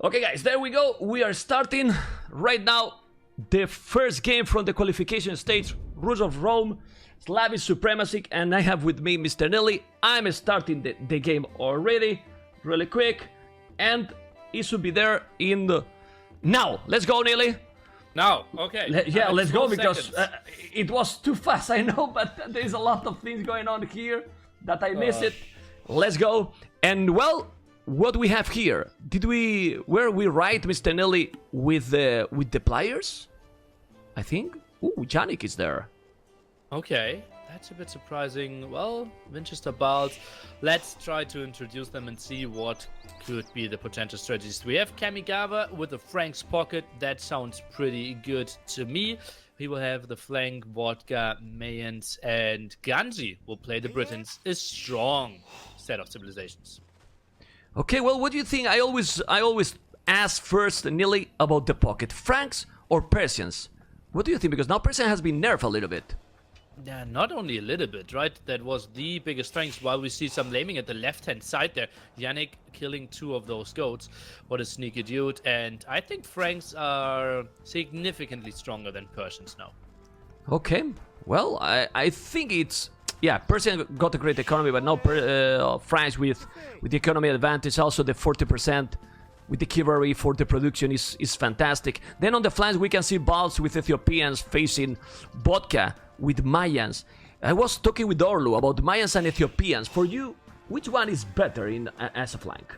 Okay guys, there we go. We are starting right now the first game from the qualification stage, Rules of Rome, Slavic Supremacy, and I have with me Mr. Nilly. I'm starting the game already, really quick, and he should be there in the... Now, let's go Nilly. Now, okay. Yeah, let's go because seconds. it was too fast, I know, but there's a lot of things going on here that I missed it. Let's go. And well, what we have here? Were we right, Mr. Nilly, with the players? I think. Ooh, Yannick is there. Okay, that's a bit surprising. Well, Winchester Balt, let's try to introduce them and see what could be the potential strategies. We have Kamigawa with the Frank's Pocket. That sounds pretty good to me. We will have the flank, Vodka, Mayans, and Ganji will play the Britons. A strong set of civilizations. Okay, well, what do you think? I always ask first, Nilly, about the pocket. Franks or Persians? What do you think? Because now Persian has been nerfed a little bit. Yeah, not only a little bit, right? That was the biggest strength. While we see some laming at the left-hand side there. Yannick killing 2 of those goats. What a sneaky dude. And I think Franks are significantly stronger than Persians now. Okay, well, I think it's... Yeah, Persian got a great economy, but now France with the economy advantage, also the 40% with the cavalry for the production is fantastic. Then on the flanks we can see Balts with Ethiopians facing Vodka with Mayans. I was talking with Orlu about Mayans and Ethiopians. For you, which one is better as a flank?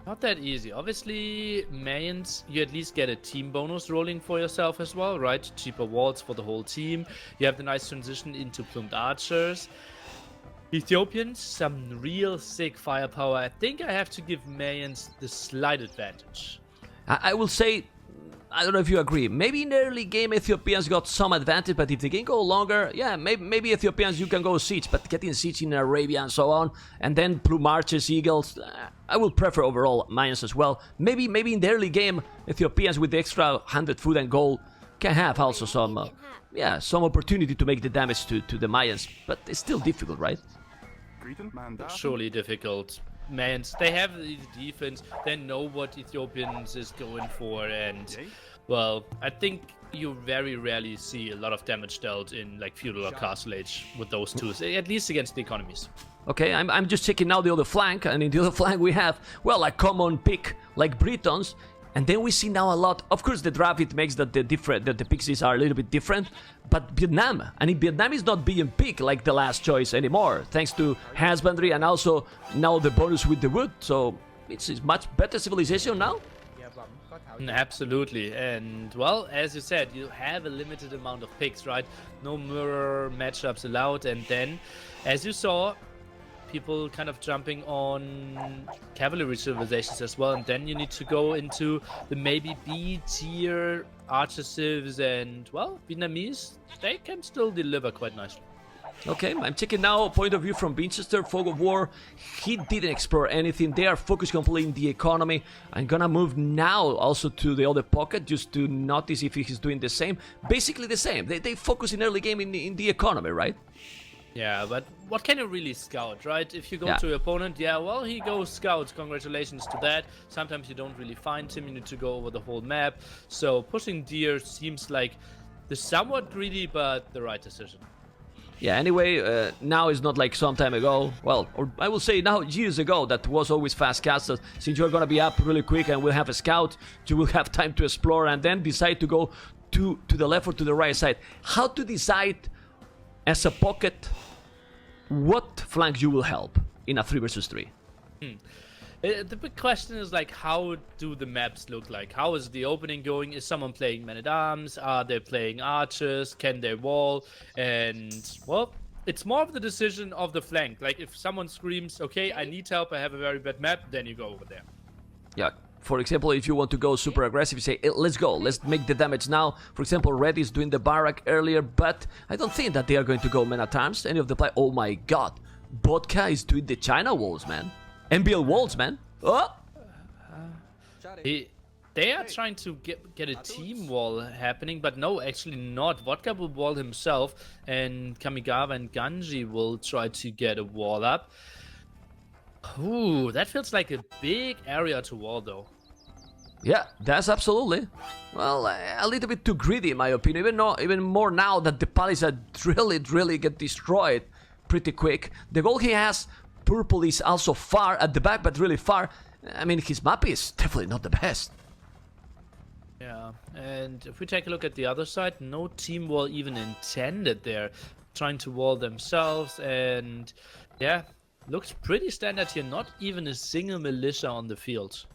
Not that easy. Obviously, Mayans, you at least get a team bonus rolling for yourself as well, right? Cheaper walls for the whole team. You have the nice transition into plumed archers. Ethiopians, some real sick firepower. I think I have to give Mayans the slight advantage. I will say, I don't know if you agree, maybe in the early game Ethiopians got some advantage, but if the game go longer, yeah, maybe Ethiopians you can go siege, but getting siege in Arabia and so on, and then plume archers, eagles, I will prefer overall Mayans as well. Maybe in the early game Ethiopians with the extra 100 food and gold can have also some some opportunity to make the damage to the Mayans, but it's still difficult, right? Surely difficult. Mayans, they have the defense, they know what Ethiopians is going for, and well, I think you very rarely see a lot of damage dealt in like feudal or castle age with those two, at least against the economies. Okay, I'm just checking now the other flank, and in the other flank we have, well, a common pick like Britons, and then we see now a lot. Of course, the draft it makes that the pixies are a little bit different, but Vietnam, and in Vietnam is not being picked like the last choice anymore, thanks to husbandry and also now the bonus with the wood. So it's much better civilization now. Absolutely, and well, as you said, you have a limited amount of picks, right? No mirror matchups allowed, and then, as you saw, people kind of jumping on cavalry civilizations as well, and then you need to go into the maybe B tier archer civs, and well, Vietnamese, they can still deliver quite nicely. Okay, I'm checking now point of view from Winchester, Fog of War. He didn't explore anything. They are focused completely in the economy. I'm gonna move now also to the other pocket just to notice if he's doing the same. Basically the same. They focus in early game in the economy, right? Yeah, but what can you really scout, right? If you go to your opponent, yeah, well, he goes scouts, congratulations to that. Sometimes you don't really find him, you need to go over the whole map. So pushing deer seems like the somewhat greedy, but the right decision. Yeah, anyway, now it's not like some time ago, well, or I will say now years ago, that was always fast castle. Since you're gonna be up really quick and we'll have a scout, you will have time to explore and then decide to go to the left or to the right side. How to decide as a pocket what flanks you will help in a 3 versus 3? The big question is like, how do the maps look like? How is the opening going? Is someone playing men-at-arms? Are they playing archers? Can they wall? And well, it's more of the decision of the flank. Like if someone screams, okay, I need help, I have a very bad map, then you go over there. Yeah. For example, if you want to go super aggressive, you say, let's go, let's make the damage now. For example, Red is doing the barrack earlier, but I don't think that they are going to go men-at-arms. Any of the play. Oh my god. Vodka is doing the China walls, man. MBL walls, man. Oh! They are trying to get a team wall happening, but no, actually not. Vodka will wall himself, and Kamigawa and Ganji will try to get a wall up. Ooh, that feels like a big area to wall, though. Yeah, that's absolutely. Well, a little bit too greedy in my opinion. Even more now that the palisade really get destroyed pretty quick. The goal he has, purple, is also far at the back, but really far. I mean, his map is definitely not the best. Yeah, and if we take a look at the other side, no team wall even intended there. Trying to wall themselves, and yeah, looks pretty standard here. Not even a single militia on the field.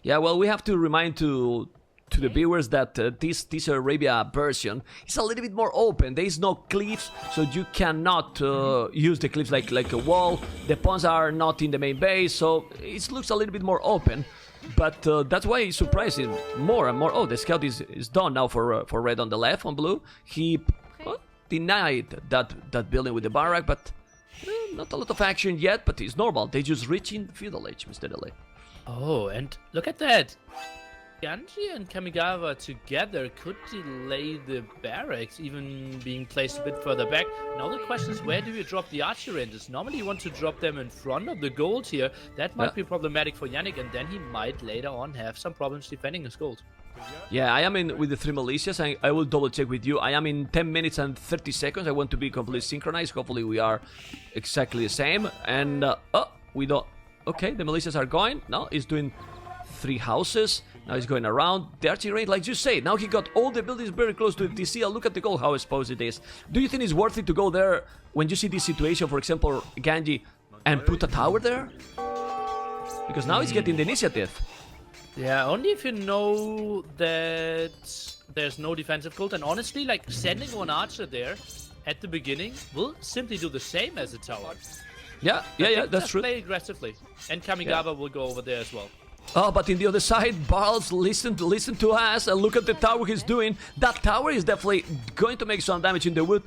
Yeah, well, we have to remind to the viewers that this Arabia version is a little bit more open. There is no cliffs, so you cannot use the cliffs like a wall. The pawns are not in the main base, so it looks a little bit more open. But that's why it's surprising more and more. Oh, the scout is done now for red on the left, on blue. He denied that building with the barrack, but not a lot of action yet, but it's normal. They just reaching feudal age, Mr. Delay. Oh, and look at that. Ganji and Kamigawa together could delay the barracks, even being placed a bit further back. Now the question is, where do you drop the archer ranges? Normally you want to drop them in front of the gold here. That might be problematic for Yannick, and then he might later on have some problems defending his gold. Yeah, I am in with the 3 militias. I will double check with you. I am in 10 minutes and 30 seconds. I want to be completely synchronized. Hopefully we are exactly the same. And, we don't... Okay, the militias are going. No, he's doing 3 houses. Now he's going around. The archery range, like you say, now he got all the buildings very close to the DC. Look at the goal, how exposed it is. Do you think it's worth it to go there when you see this situation, for example, Ganji, and put a tower there? Because now he's getting the initiative. Yeah, only if you know that there's no defensive gold. And honestly, like, sending one archer there at the beginning will simply do the same as a tower. Yeah, that's true. Play aggressively. And Kamigawa will go over there as well. Oh, but in the other side, Barles, listen to us and look at the tower he's doing. That tower is definitely going to make some damage in the wood.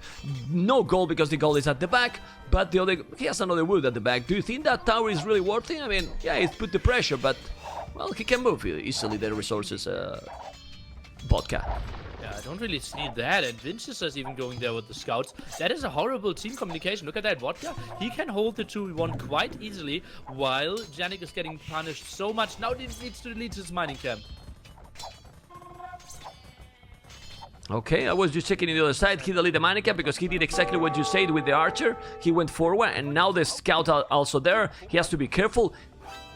No gold because the gold is at the back, but he has another wood at the back. Do you think that tower is really worth it? I mean, yeah, it's put the pressure, but, well, he can move easily the resources, Vodka. Yeah, I don't really see that, and Winchester's even going there with the scouts. That is a horrible team communication. Look at that, Vodka. He can hold the 2v1 quite easily, while Yannick is getting punished so much. Now he needs to delete his mining camp. Okay, I was just checking on the other side. He deleted the mining camp because he did exactly what you said with the archer. He went forward, and now the scout are also there. He has to be careful.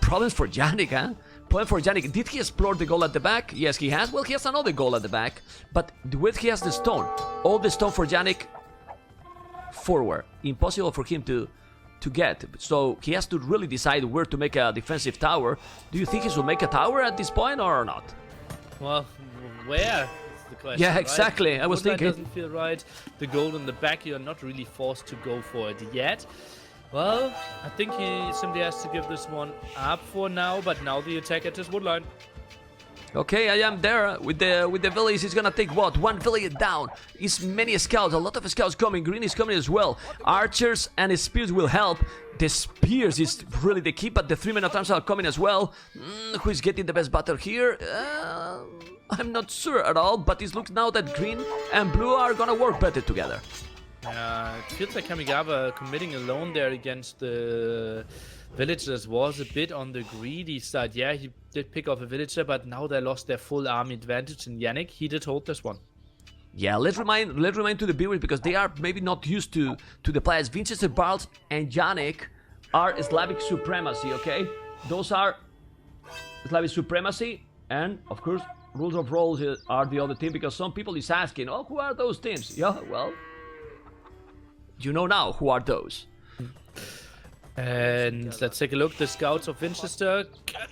Problems for Yannick, huh? Point for Yannick. Did he explore the goal at the back? Yes, he has. Well, he has another goal at the back. But with he has the stone. All the stone for Yannick forward. Impossible for him to get. So he has to really decide where to make a defensive tower. Do you think he should make a tower at this point or not? Well, where is the question, yeah, exactly. Right? I was thinking. Doesn't feel right. The goal in the back, you're not really forced to go for it yet. Well, I think he simply has to give this one up for now, but now the attack at his woodline. Okay, I am there with the village. He's gonna take what? 1 village down. It's many scouts, a lot of scouts coming. Green is coming as well. Archers and spears will help. The spears is really the key, but the 3 men at arms are coming as well. Who is getting the best battle here? I'm not sure at all, but it looks now that green and blue are gonna work better together. It feels like Kamigawa committing alone there against the villagers was a bit on the greedy side. Yeah, he did pick off a villager, but now they lost their full army advantage. And Yannick, he did hold this one. Yeah, let's remind to the viewers because they are maybe not used to the players. Winchester, Barles, and Yannick are Slavic Supremacy. Okay, those are Slavic Supremacy, and of course, Rules of Roles are the other team because some people is asking, oh, who are those teams? Yeah, well. You know now who are those. And let's take a look. The scouts of Winchester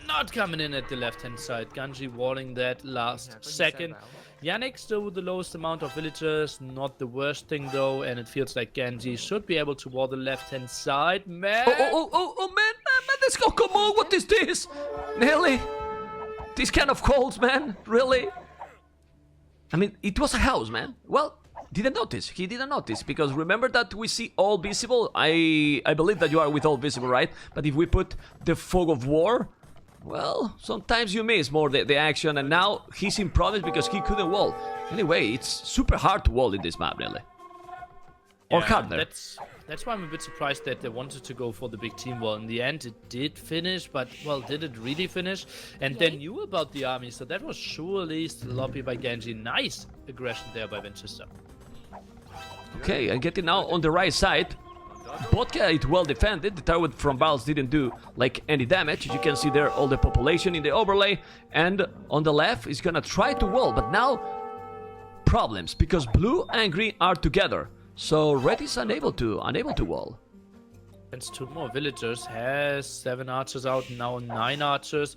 not coming in at the left-hand side. Ganji walling that last second. Yannick still with the lowest amount of villagers. Not the worst thing though. And it feels like Ganji should be able to wall the left-hand side. Man! Oh, man, let's go. Come on, what is this? Nelly? This kind of calls, man. Really? I mean, it was a house, man. Well... Didn't notice. He didn't notice because remember that we see all visible. I believe that you are with all visible, right? But if we put the fog of war, well, sometimes you miss more the action. And now he's in problems because he couldn't wall. Anyway, it's super hard to wall in this map, really. Or harder. that's why I'm a bit surprised that they wanted to go for the big team wall. In the end, it did finish, but, well, did it really finish? And they knew about the army, so that was surely sloppy by Genji. Nice aggression there by Winchester. Okay, and getting now on the right side. Vodka is well defended. The tower from Barrels didn't do like any damage. You can see there all the population in the overlay. And on the left is gonna try to wall, but now problems because blue and green are together. So red is unable to wall. It's 2 more villagers, has 7 archers out, now 9 archers.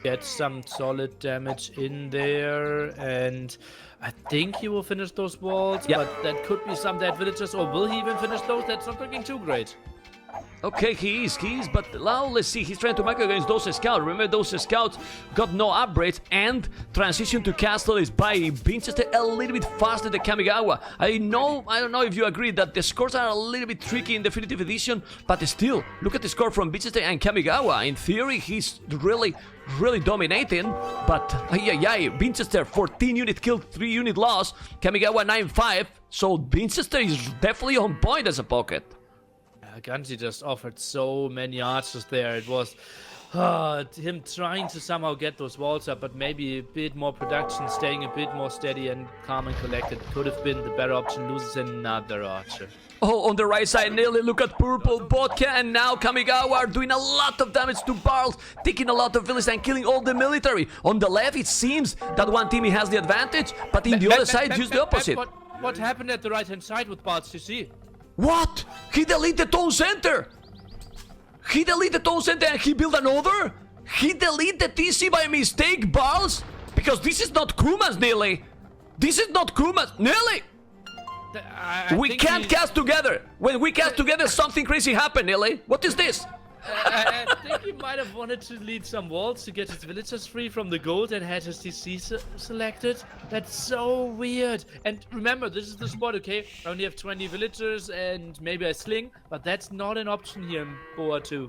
Gets some solid damage in there, and I think he will finish those walls, but that could be some dead villagers, or will he even finish those? That's not looking too great. Okay, he is, but now let's see, he's trying to make against those scouts. Remember, those scouts got no upgrades, and transition to castle is by Winchester a little bit faster than Kamigawa. I don't know if you agree that the scores are a little bit tricky in Definitive Edition, but still, look at the score from Winchester and Kamigawa. In theory, he's really dominating, but Winchester 14 unit kill, 3 unit loss, Kamigawa 9-5, so Winchester is definitely on point as a pocket. Ganji just offered so many archers there. It was him trying to somehow get those walls up, but maybe a bit more production, staying a bit more steady and calm and collected could have been the better option. Loses another archer. Oh, on the right side, nearly look at purple Vodka, and now Kamigawa are doing a lot of damage to Barrels, taking a lot of villages and killing all the military. On the left, it seems that one team has the advantage, but in the other side, just the opposite. What happened at the right-hand side with Barrels, you see? What? He deleted the town center! He deleted the town center and he built another? He deleted the TC by mistake, Barrels? Because this is not Kumas, Nearly. This is not Kumas, Nearly. We can't cast together. When we cast together, something crazy happened, Nearly. What is this? I think he might have wanted to lead some walls to get his villagers free from the gold and had his TC selected. That's so weird. And remember, this is the spot, okay? I only have 20 villagers and maybe a sling, but that's not an option here in BOA2.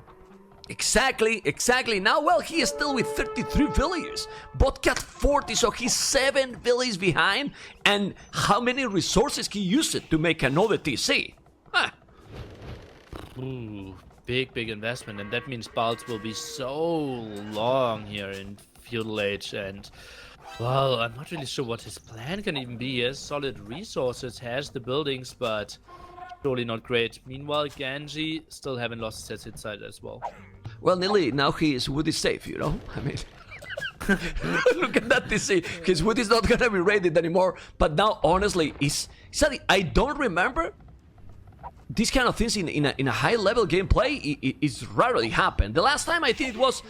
Exactly. Now, well, he is still with 33 villagers. Botcat 40, so he's 7 villages behind. And how many resources he used to make another TC? Huh. Ooh. Big investment, and that means Balz will be so long here in Feudal Age, and well, I'm not really sure what his plan can even be. He has solid resources, has the buildings, but surely not great. Meanwhile, Genji still haven't lost his hit side as well. Well, Nili, now his wood is safe, you know? I mean, look at that TC. His wood is not gonna be raided anymore, but now, honestly, I don't remember these kind of things in a high-level gameplay is rarely happen. The last time I think it was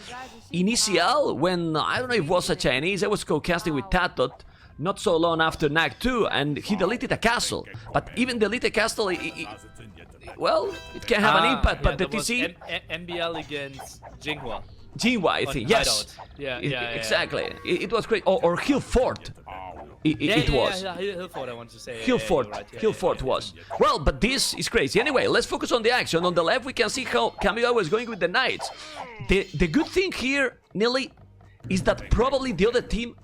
Initial, when, I don't know if it was a Chinese, I was co-casting with Tatot not so long after NAC 2, and he deleted a castle. But even deleted castle, well, it can have an impact, but the TC... MBL against Jinghua. Jinghua, I think, yes. Yeah, exactly. It was great. Or Hill Fort. It was. Hill Fort, I want to say. Hill Fort. Right, Hill Fort was. Well, but this is crazy. Anyway, let's focus on the action. On the left, we can see how Kamigawa is going with the Knights. The good thing here, Nili, is that probably the other team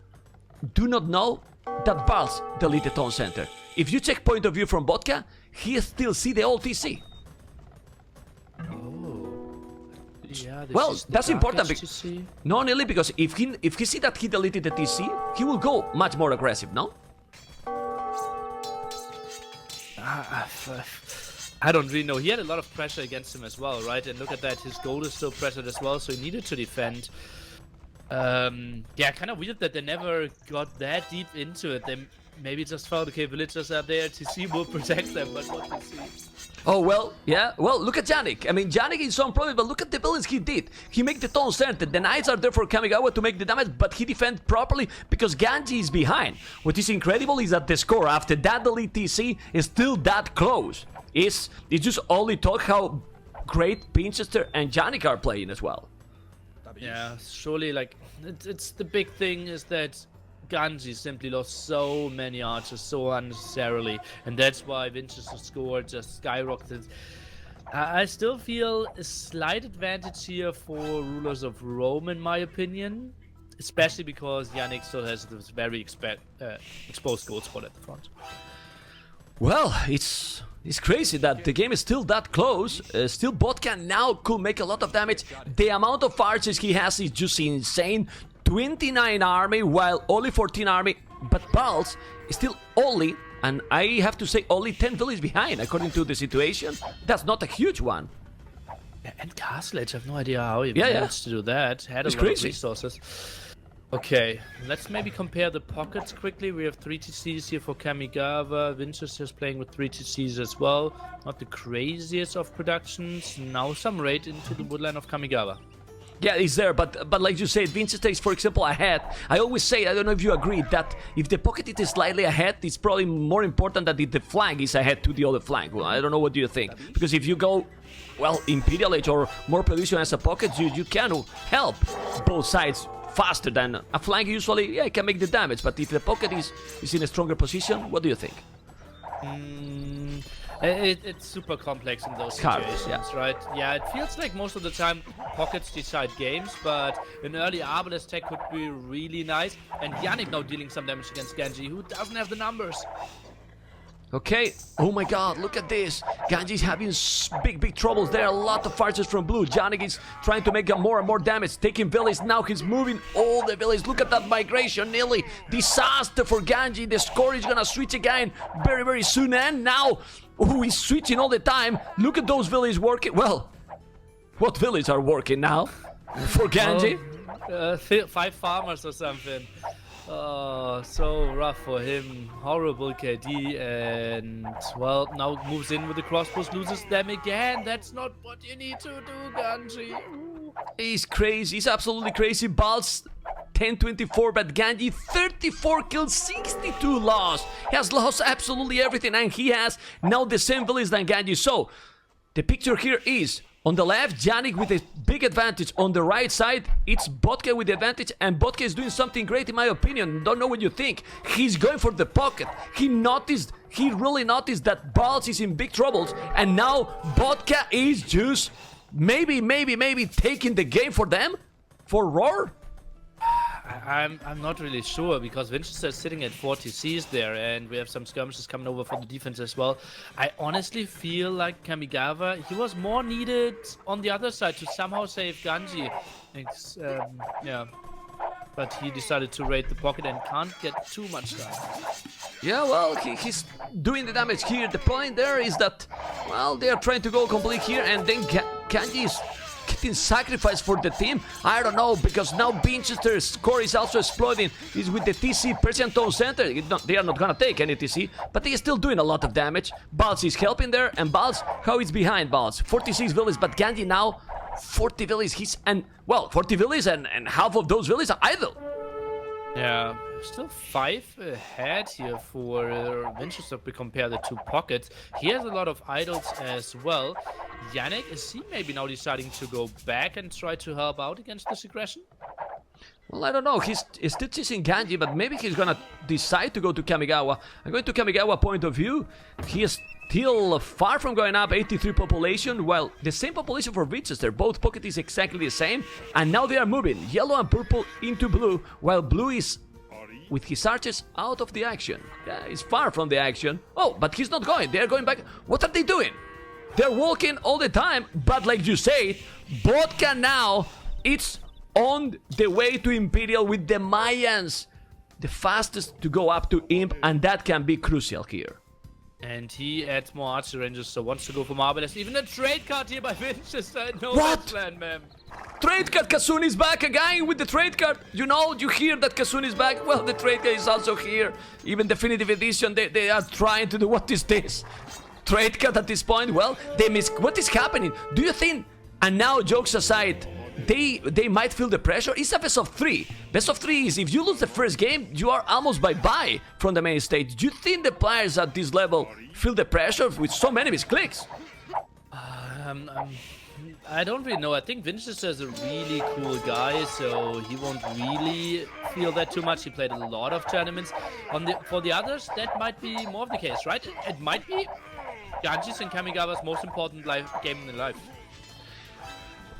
do not know that Barrels deleted town center. If you check point of view from Vodka, he still see the old TC. Yeah, well, that's important. No, Nearly, because if he see that he deleted the TC, he will go much more aggressive, no? I don't really know. He had a lot of pressure against him as well, right? And look at that, his goal is still pressured as well, so he needed to defend. Yeah, kind of weird that they never got that deep into it. They maybe just felt, okay, villagers are there, TC will protect them, but what TC? Oh, well, yeah. Well, look at Yannick. I mean, Yannick is some problem, but look at the buildings he did. He made the town center. The Knights are there for Kamigawa to make the damage, but he defends properly because Ganji is behind. What is incredible is that the score after that delete TC is still that close. It's just only talk how great Winchester and Yannick are playing as well. Yeah, surely, like, it's the big thing is that Ganji simply lost so many archers so unnecessarily, and that's why Winchester's score just skyrocketed. I still feel a slight advantage here for Rulers of Rome, in my opinion, especially because Yannick still has this very exposed gold spot at the front. Well, it's crazy that the game is still that close. Still, Vodka now could make a lot of damage. The amount of archers he has is just insane. 29 army, while only 14 army. But Balz is still only, and I have to say, only 10 villages behind, according to the situation. That's not a huge one. And Castle Edge, I have no idea how he managed to do that. Had a lot of resources. Okay, let's maybe compare the pockets quickly. We have 3 TCs here for Kamigawa. Winchester's playing with 3 TCs as well. Not the craziest of productions. Now some raid into the woodland of Kamigawa. Yeah, it's there, but like you said, Winchester is, for example, ahead. I always say, I don't know if you agree, that if the pocket is slightly ahead, it's probably more important that if the flank is ahead to the other flank. Well, I don't know, what do you think? Because if you go, well, Imperial Age or more production as a pocket, you can help both sides faster than a flank usually. Yeah, it can make the damage, but if the pocket is in a stronger position, what do you think? It's super complex in those situations, right? Yeah, it feels like most of the time pockets decide games, but an early Arbalest tech could be really nice. And Yannick now dealing some damage against Genji, who doesn't have the numbers. Okay, oh my god, look at this. Genji's having big troubles. There are a lot of archers from blue. Yannick is trying to make more and more damage, taking villages. Now he's moving all the villages. Look at that migration, nearly disaster for Genji. The score is gonna switch again very soon. And now, he's switching all the time. Look at those villages working. Well, what villages are working now for Genji? 5 farmers or something. Oh, so rough for him. Horrible KD, and well, now moves in with the crossbows, loses them again. That's not what you need to do, Genji. He's crazy. He's absolutely crazy. Balz 10-24, but Genji 34 kills, 62 loss. He has lost absolutely everything, and he has now the same village than Genji. So the picture here is, on the left, Yannick with a big advantage. On the right side, it's Vodka with the advantage, and Vodka is doing something great in my opinion. Don't know what you think. He's going for the pocket. He really noticed that Balz is in big troubles, and now Vodka is just maybe taking the game for them? For Roar? I'm not really sure, because Winchester is sitting at 40 Cs there, and we have some skirmishes coming over for the defense as well. I honestly feel like Kamigawa, he was more needed on the other side to somehow save Genji. Yeah, but he decided to raid the pocket and can't get too much done. Yeah, well, he's doing the damage here. The point there is that, well, they are trying to go complete here, and then Genji is getting sacrificed for the team. I don't know, because now Winchester's score is also exploding. He's with the TC Persian Town Center. They are not gonna take any TC, but he is still doing a lot of damage. Balz is helping there, and Balz, how is behind Balz? 46 villages, but Genji now 40 villages. 40 villages, and half of those villages are idle. Yeah, still 5 ahead here for Winchester if we compare the two pockets. He has a lot of idols as well. Yannick, is he maybe now deciding to go back and try to help out against this aggression? Well, I don't know. He's still chasing Genji, but maybe he's gonna decide to go to Kamigawa. I'm going to Kamigawa point of view. He is still far from going up, 83 population, while the same population for Winchester. Both pockets is exactly the same, and now they are moving yellow and purple into blue, while blue is with his archers out of the action. Yeah, he's far from the action. Oh, but he's not going. They're going back. What are they doing? They're walking all the time, but like you said, Vodka now, it's on the way to Imperial with the Mayans. The fastest to go up to Imp, and that can be crucial here. And he adds more archer ranges, so wants to go for Marble. There's even a trade card here by Winchester. No what? Plan, man. Trade card, Kasune is back again with the trade card. You hear that Kasune is back? Well, the trade card is also here. Even Definitive Edition, they are trying to do, what is this? Trade card at this point? Well, they miss. What is happening? Do you think, and now jokes aside, they might feel the pressure? It's a best of 3. Best of 3 is, if you lose the first game, you are almost bye-bye from the main stage. Do you think the players at this level feel the pressure with so many misclicks? I don't really know. I think Winchester is a really cool guy, so he won't really feel that too much. He played a lot of tournaments. For the others, that might be more of the case, right? It might be Genji's and Kamigawa's most important game in their life.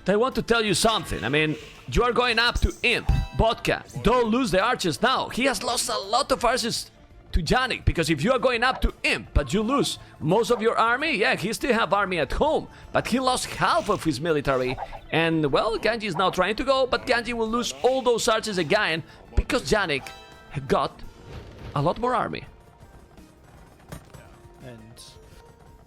I want to tell you something. I mean, you are going up to Imp, Vodka. Don't lose the archers now. He has lost a lot of archers to Yannick, because if you are going up to him, but you lose most of your army, yeah, he still have army at home, but he lost half of his military, and well, Genji is now trying to go, but Genji will lose all those archers again, because Yannick got a lot more army. And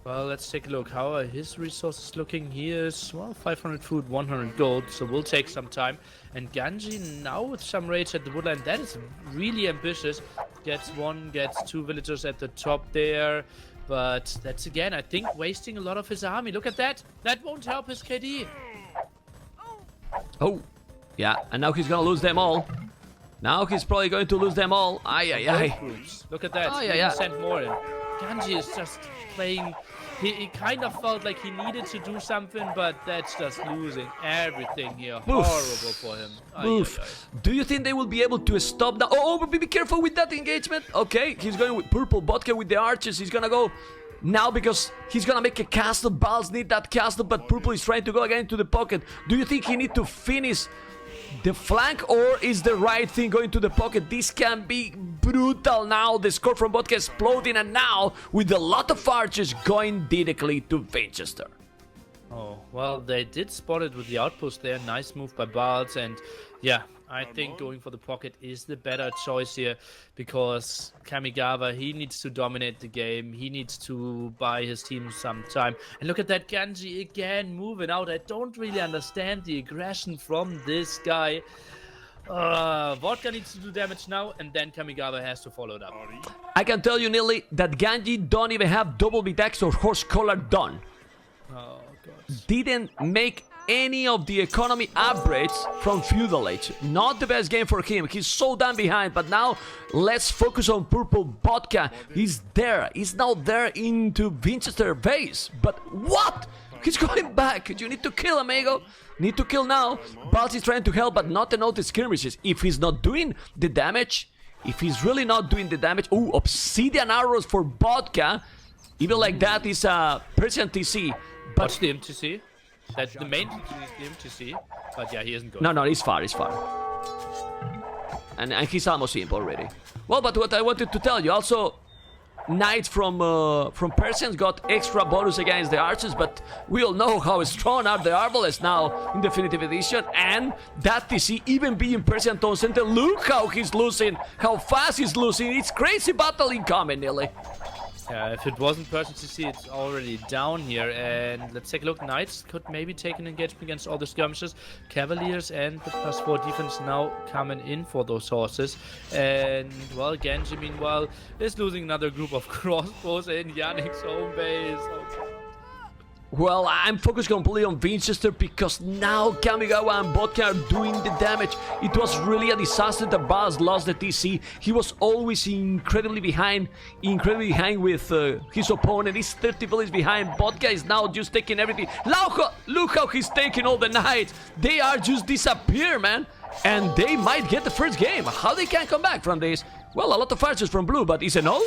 well, let's take a look. How are his resources looking? He is, well, 500 food, 100 gold, so we'll take some time. And Genji now with some rage at the woodland, that is really ambitious. Gets one, gets two villagers at the top there. But that's again, I think, wasting a lot of his army. Look at that. That won't help his KD. Oh, yeah, and now he's gonna lose them all. Now he's probably going to lose them all. Ay, ay, ay. Look at that. Oh, He yeah, even yeah. sent more in. Genji is just playing. He kind of felt like he needed to do something, but that's just losing everything here. Horrible for him. Ay, Oof. ay, ay. Do you think they will be able to stop that? Oh, but be careful with that engagement. Okay, he's going with purple vodka with the archers. He's gonna go now because he's gonna make a castle. Balls need that castle, but purple is trying to go again into the pocket. Do you think he need to finish the flank, or is the right thing going to the pocket? This can be brutal now. The score from vodka exploding, and now with a lot of archers going directly to Winchester. Oh, well, they did spot it with the outpost there. Nice move by Bards, and yeah, I think going for the pocket is the better choice here, because Kamigawa, he needs to dominate the game. He needs to buy his team some time. And look at that Genji again moving out. I don't really understand the aggression from this guy. Vodka needs to do damage now, and then Kamigawa has to follow it up. I can tell you, Nilly, that Genji don't even have double B-Dex or horse collar done. Oh, God. Didn't make any of the economy upgrades from Feudal Age. Not the best game for him. He's so damn behind, but now let's focus on purple vodka. He's there. He's now there into Winchester base. But what? He's going back. You need to kill, amigo. Need to kill now. Balz is trying to help, but not enough the skirmishes. If he's not doing the damage, if he's really not doing the damage... Oh, obsidian arrows for vodka. Even like that is a Persian TC. But Watch the MTC. That's the main MTC, but yeah, he isn't good. no, he's far. And he's almost imp already. Well, but what I wanted to tell you, also, Knights from Persians got extra bonus against the archers, but we all know how strong are the Arbalists now in Definitive Edition, and that TC even being Persian Tone Center, look how he's losing, how fast he's losing. It's crazy battle incoming, nearly. Yeah, if it wasn't Persian CC, it's already down here. And let's take a look. Knights could maybe take an engagement against all the skirmishes. Cavaliers and the +4 defense now coming in for those horses. And, well, Genji, meanwhile, is losing another group of crossbows in Yannick's home base. Oh, Well, I'm focused completely on Winchester because now Kamigawa and Vodka are doing the damage. It was really a disaster that Baz lost the TC. He was always incredibly behind with his opponent. He's 30 villages behind. Vodka is now just taking everything. Look how he's taking all the knights. They are just disappear, man. And they might get the first game. How they can come back from this? Well, a lot of archers from blue, but is it all?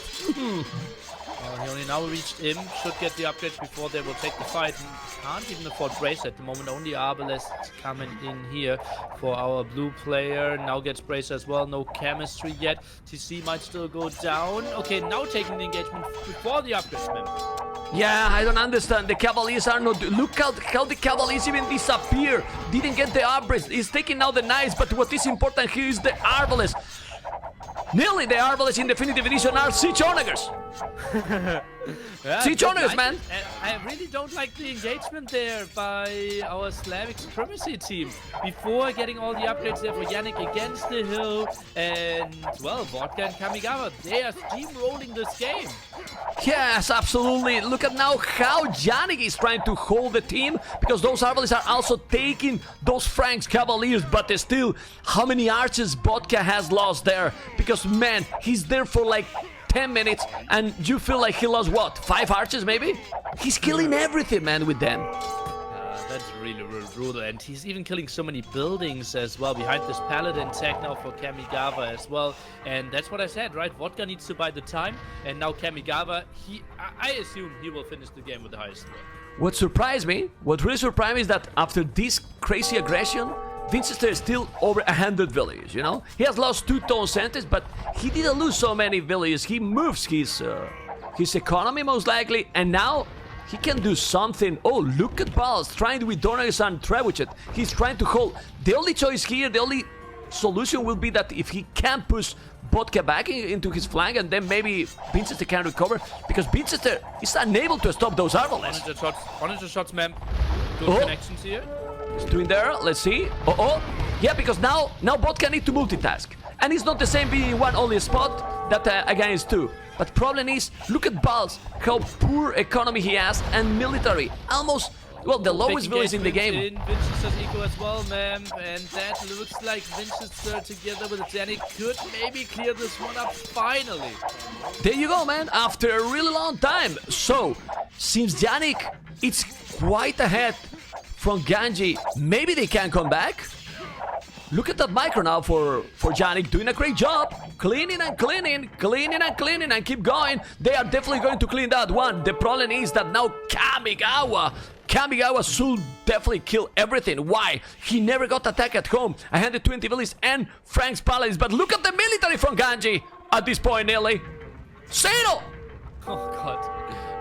he only now reached him, should get the upgrade before they will take the fight. Can't even afford Brace at the moment, only Arbalest coming in here for our blue player. Now gets Brace as well, no chemistry yet. TC might still go down. Okay, now taking the engagement before the upgrade, man. Yeah, I don't understand. The Cavaliers are not... Look how the Cavaliers even disappear. Didn't get the upgrades. He's taking now the knights, but what is important here is the Arbalest. Nearly the Arbalest in Definitive Edition are Siege Onagers. Siege Onagers, man. I really don't like the engagement there by our Slavic Supremacy team. Before getting all the upgrades there for Yannick against the hill. And, well, Vodka and Kamigawa, they are steamrolling this game. Yes, absolutely. Look at now how Yannick is trying to hold the team, because those Arbalists are also taking those Franks Cavaliers, but still, how many archers Vodka has lost there? Because, man, he's there for like 10 minutes, and you feel like he lost, what, 5 archers maybe? He's killing everything, man, with them. That's really brutal, and he's even killing so many buildings as well behind this Paladin tech now for Kamigawa as well. And that's what I said, right? Vodka needs to buy the time, and now Kamigawa, I assume he will finish the game with the highest score. What really surprised me is that after this crazy aggression, Winchester is still over 100 villages, you know? He has lost 2 town centers, but he didn't lose so many villages. He moves his economy most likely, and now he can do something. Oh, look at Balls trying with Donagus and Trebuchet. He's trying to hold. The only choice here, the only solution will be that if he can push Vodka back into his flank, and then maybe Winchester can recover, because Winchester is unable to stop those arbalists. 100 shots, ma'am. Good connections here. He's doing there, let's see. Yeah, because now Vodka need to multitask. And it's not the same being in one only spot that against 2. But problem is, look at Balls, how poor economy he has, and military. Almost, well, the lowest village in the game. Winchester's equal as well, ma'am. And that looks like Winchester together with Janik could maybe clear this one up finally. There you go, man, after a really long time. So, since Janik it's quite ahead from Ganji, maybe they can come back. Look at that micro now for Janik, doing a great job. Cleaning and cleaning, cleaning and cleaning, and keep going. They are definitely going to clean that one. The problem is that now Kamigawa should definitely kill everything. Why? He never got attacked at home. 120 villages and Frank's palace. But look at the military from Ganji at this point, nearly. Zero! Oh, God.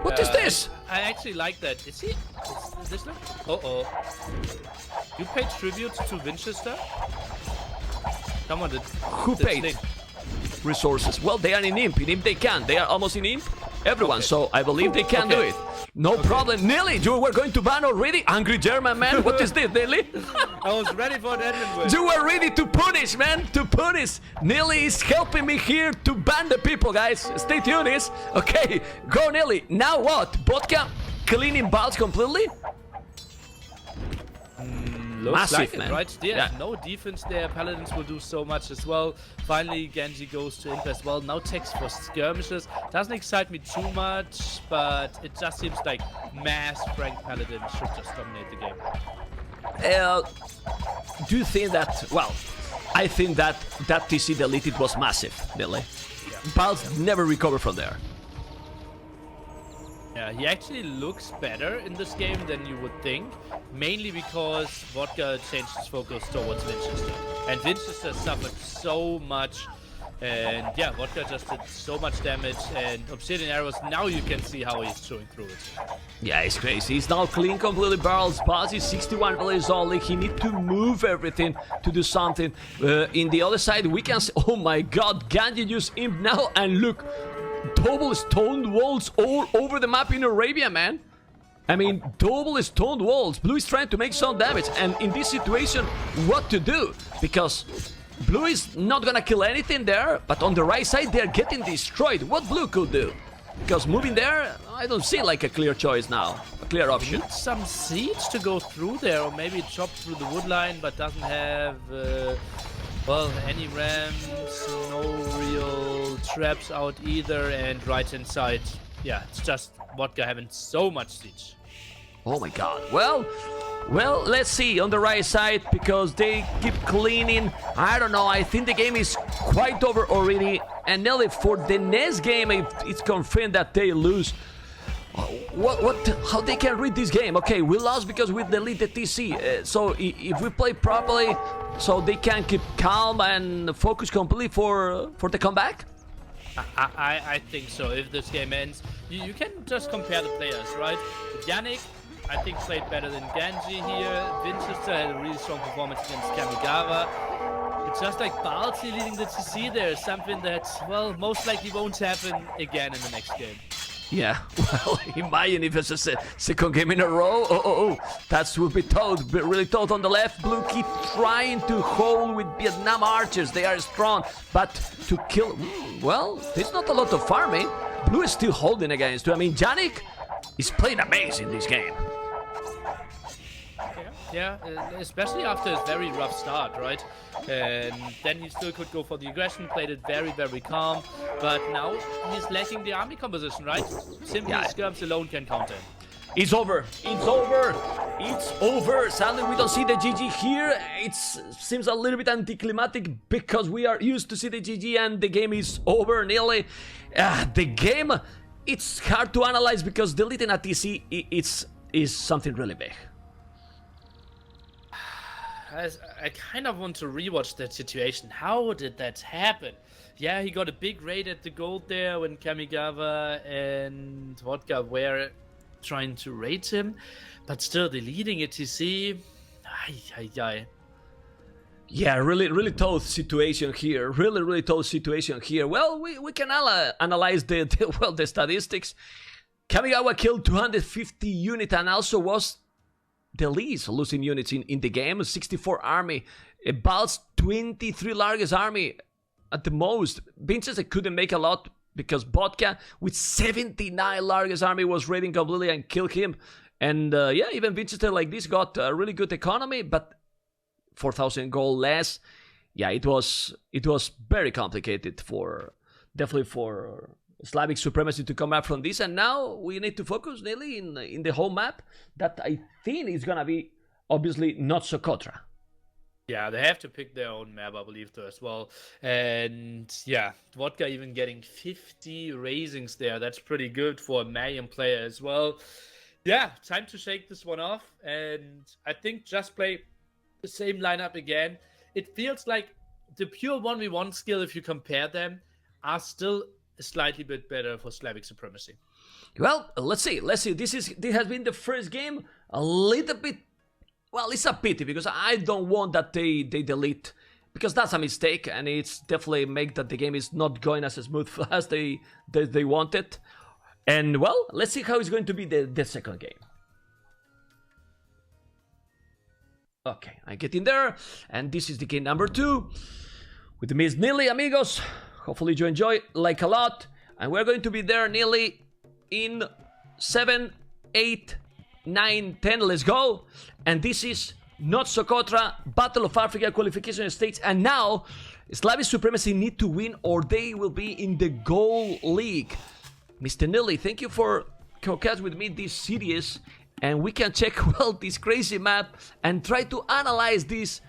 What is this? I actually like that. Is this one? Uh-oh. You paid tribute to Winchester? Someone did. Who paid? Resources. Well, they are in Imp. In Imp they can. They are almost in Imp. Everyone. Okay. So I believe they can do it. No problem. Nelly, you were going to ban already? Angry German man. What is this, Nelly? I was ready for that. You were ready to punish, man. To punish. Nelly is helping me here to ban the people, guys. Stay tuned. Okay. Go, Nelly. Now what? Vodka cleaning Balls completely? Looks massive, like man. It, right? There's no defense there. Paladins will do so much as well. Finally, Genji goes to Imp as well. Now takes for skirmishes. Doesn't excite me too much, but it just seems like mass Frank Paladin should just dominate the game. Do you think that? Well, I think that TC deleted was massive, really. Yeah. Pals never recover from there. Yeah, he actually looks better in this game than you would think, mainly because Vodka changed his focus towards Winchester. And Winchester suffered so much, and yeah, Vodka just did so much damage, and Obsidian Arrows, now you can see how he's chewing through it. Yeah, it's crazy. He's now clean completely barrels. Boss is 61 villages only. He needs to move everything to do something. In the other side, we can see, oh my god, Ganji used Imp now, and look, double stone walls all over the map in Arabia, man. I mean, double stone walls. Blue is trying to make some damage, and in this situation, what to do? Because Blue is not gonna kill anything there, but on the right side, they're getting destroyed. What Blue could do? Because moving there, I don't see like a clear choice now, a clear option. Need some siege to go through there, or maybe chop through the wood line, but doesn't have well, any ramps, no real traps out either, and right hand side, yeah, it's just Vodka having so much siege. Oh my god. Well, let's see on the right side, because they keep cleaning. I don't know, I think the game is quite over already. And Nelly, for the next game, it's confirmed that they lose. How they can read this game? Okay, we lost because we deleted TC. So if we play properly, so they can keep calm and focus completely for the comeback? I think so. If this game ends, you can just compare the players, right? Yannick, I think, played better than Genji here. Winchester had a really strong performance against Kamigawa. It's just like Balti leading the TC there, something that, well, most likely won't happen again in the next game. Yeah, well, imagine if it's a second game in a row. That will be tough, really tough on the left. Blue keep trying to hold with Vietnam archers. They are strong, but to kill, well, there's not a lot of farming. Blue is still holding against you. I mean, Janik is playing amazing this game. Yeah, especially after a very rough start, right? And then he still could go for the aggression, played it very, very calm. But now he's lacking the army composition, right? Simply skirms alone can counter him. It's over. It's over. It's over. Sadly, we don't see the GG here. It seems a little bit anticlimactic because we are used to see the GG and the game is over nearly. The game, it's hard to analyze because deleting a TC is something really big. I kind of want to rewatch that situation. How did that happen? Yeah, he got a big raid at the gold there when Kamigawa and Vodka were trying to raid him, but still the leading ETC. Ay. Yeah, really tough situation here. Really tough situation here. Well, we can analyze the statistics. Kamigawa killed 250 units and also was the least losing units in the game. 64 army. Balt's 23 largest army at the most. Winchester couldn't make a lot because Vodka with 79 largest army was raiding completely and killed him. And yeah, even Winchester like this got a really good economy, but 4,000 gold less. Yeah, it was very complicated definitely for Slavic Supremacy to come back from this, and now we need to focus nearly in the whole map that I think is gonna be obviously not Socotra. Yeah, they have to pick their own map, I believe, though, as well. And yeah, Vodka even getting 50 raisings there. That's pretty good for a Mayan player as well. Yeah, time to shake this one off, and I think just play the same lineup again. It feels like the pure 1v1 skill, if you compare them, are still a slightly bit better for Slavic Supremacy. Well, let's see. This has been the first game. A little bit. Well, it's a pity because I don't want that they delete, because that's a mistake and it's definitely make that the game is not going as smooth as they wanted. And well, let's see how it's going to be the second game. Okay, I get in there, and this is the game number 2 with Miss Nearly, amigos. Hopefully you enjoy like a lot, and we're going to be there nearly in 7, 8, 9, 10. Let's go. And this is not Socotra, Battle of Africa qualification states, and now Slavic Supremacy need to win or they will be in the Gold League. Mr. Nilly, thank you for co-cast with me this series, and we can check well this crazy map and try to analyze this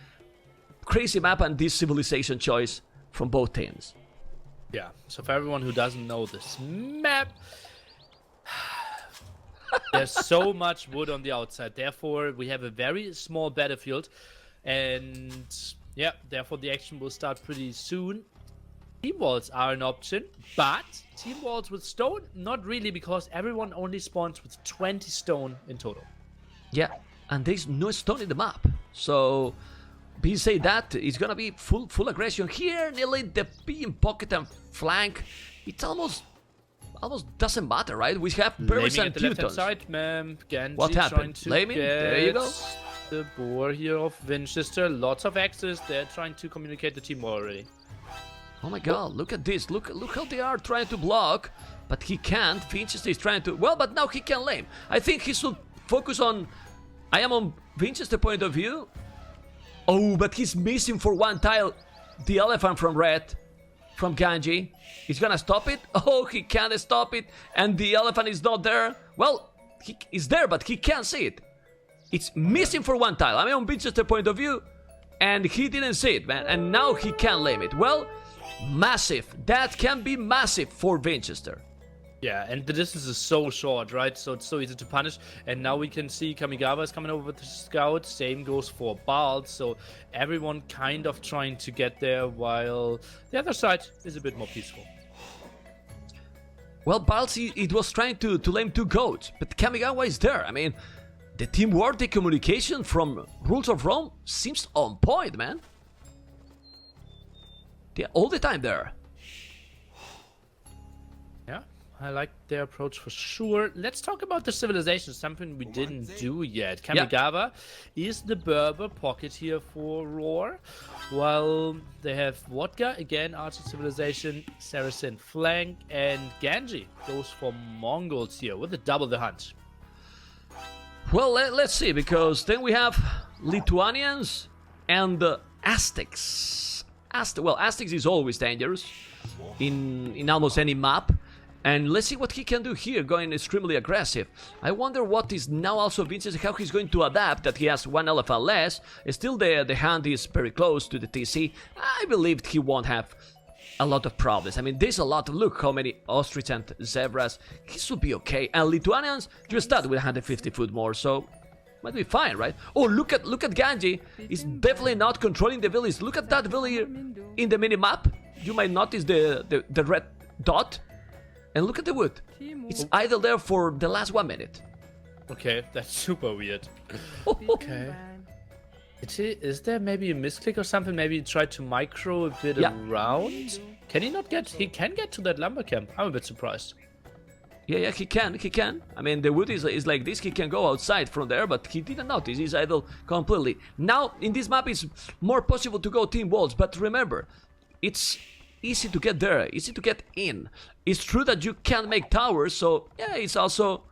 crazy map and this civilization choice from both teams. Yeah, so for everyone who doesn't know this map, there's so much wood on the outside, therefore we have a very small battlefield, and yeah, therefore the action will start pretty soon. Team walls are an option, but team walls with stone, not really, because everyone only spawns with 20 stone in total. Yeah, and there's no stone in the map, so be say that it's gonna be full aggression here. Nearly the beam pocket and flank, it's almost doesn't matter, right? We have Berbers and Teutons. What happened? Laming? There you go. The boar here of Winchester, lots of axes. They're trying to communicate the team already. Oh my god, look at this. Look how they are trying to block, but he can't. Winchester is trying to, well, but now he can lame. I think he should focus on, I am on Winchester point of view. Oh, but he's missing for one tile the elephant from red, from Ganji. He's gonna stop it. Oh, he can't stop it, and the elephant is not there. Well, he is there, but he can't see it. It's missing for one tile. I'm on Winchester point of view, and he didn't see it, man, and now he can lame it. Well, massive. That can be massive for Winchester. Yeah, and the distance is so short, right? So it's so easy to punish. And now we can see Kamigawa is coming over with the scout. Same goes for Balt. So everyone kind of trying to get there, while the other side is a bit more peaceful. Well, Balt, it was trying to lame 2 goats, but Kamigawa is there. I mean, the teamwork, the communication from Rules of Rome seems on point, man. They're all the time there. Yeah, I like their approach for sure. Let's talk about the civilization, something we didn't do yet. Kamigawa is the Berber pocket here for Roar, while they have Vodka, again, Archer civilization, Saracen flank, and Ganji goes for Mongols here with a double the hunt. Well, let's see, because then we have Lithuanians and Aztecs. Aztecs is always dangerous in almost any map. And let's see what he can do here, going extremely aggressive. I wonder what is now also Vincent, how he's going to adapt, that he has 1 elephant less. Still the hand is very close to the TC. I believe he won't have a lot of problems. I mean, there's a lot. Look how many ostrich and zebras. He should be okay. And Lithuanians just start with 150 foot more, so might be fine, right? Oh, look at Ganji. He's definitely not controlling the village. Look at that village in the mini map. You might notice the red dot. And look at the wood. It's idle there for the last 1 minute. Okay, that's super weird. Okay. Is there maybe a misclick or something? Maybe he tried to micro a bit around? Can he not get... He can get to that lumber camp. I'm a bit surprised. Yeah, he can. I mean, the wood is like this. He can go outside from there, but he didn't notice. He's idle completely. Now, in this map, it's more possible to go team walls. But remember, it's easy to get there, easy to get in. It's true that you can't make towers, so yeah, it's also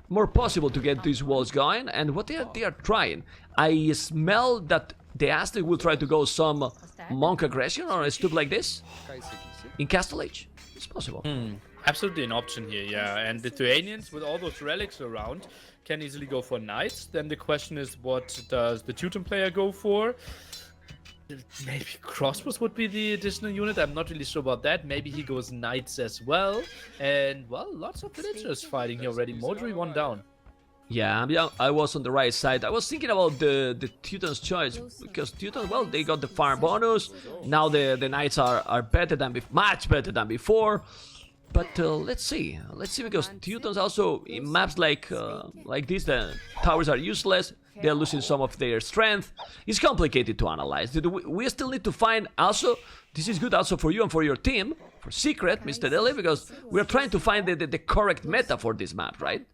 more possible to get these walls going. And what they are trying, I smell that the Aztec will try to go some monk aggression or stuff like this in Castle Age. It's possible. Absolutely an option here, yeah. And Lithuanians, with all those relics around, can easily go for knights. Then the question is, what does the Teuton player go for? Maybe crossbows would be the additional unit. I'm not really sure about that. Maybe he goes knights as well. And, well, lots of villagers fighting here already. Modri 1 down. Yeah, I was on the right side. I was thinking about the Teuton's choice, because Teuton, well, they got the farm bonus. Now the knights are better than much better than before. But let's see, because Teutons also in maps like this, the towers are useless. They're losing some of their strength. It's complicated to analyze. We still need to find also. This is good also for you and for your team, for Secret, Mr. Dele, because we're trying to find the correct meta for this map, right?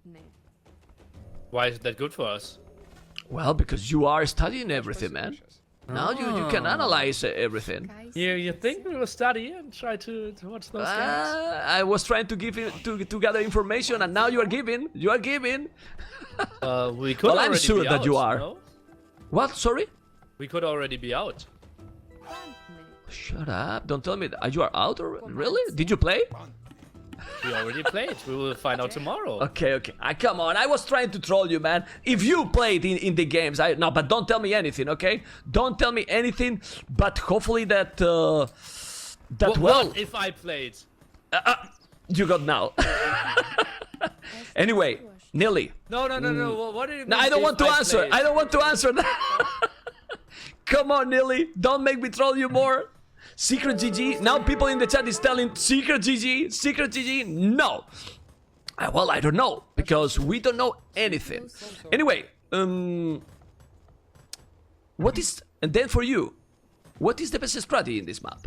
Why is that good for us? Well, because you are studying everything, man. Now you can analyze everything. You think we will study and try to watch those guys? I was trying to gather information, and now you are giving. You are giving. We could. Well, I'm sure that you are. No? What? Sorry? We could already be out. Shut up! Don't tell me that you are out. Or really? Did you play? We already played. We will find out tomorrow. Okay. Come on. I was trying to troll you, man. If you played in the games, no, but don't tell me anything, okay? Don't tell me anything. But hopefully that What if I played? You got now. Anyway, Nilly. No. What do you mean? No, I don't want to answer. I don't want to answer that. Come on, Nilly. Don't make me troll you more. Secret GG. Now people in the chat is telling Secret GG. No. Well, I don't know, because we don't know anything. Anyway, what is, and then for you, what is the best strategy in this map?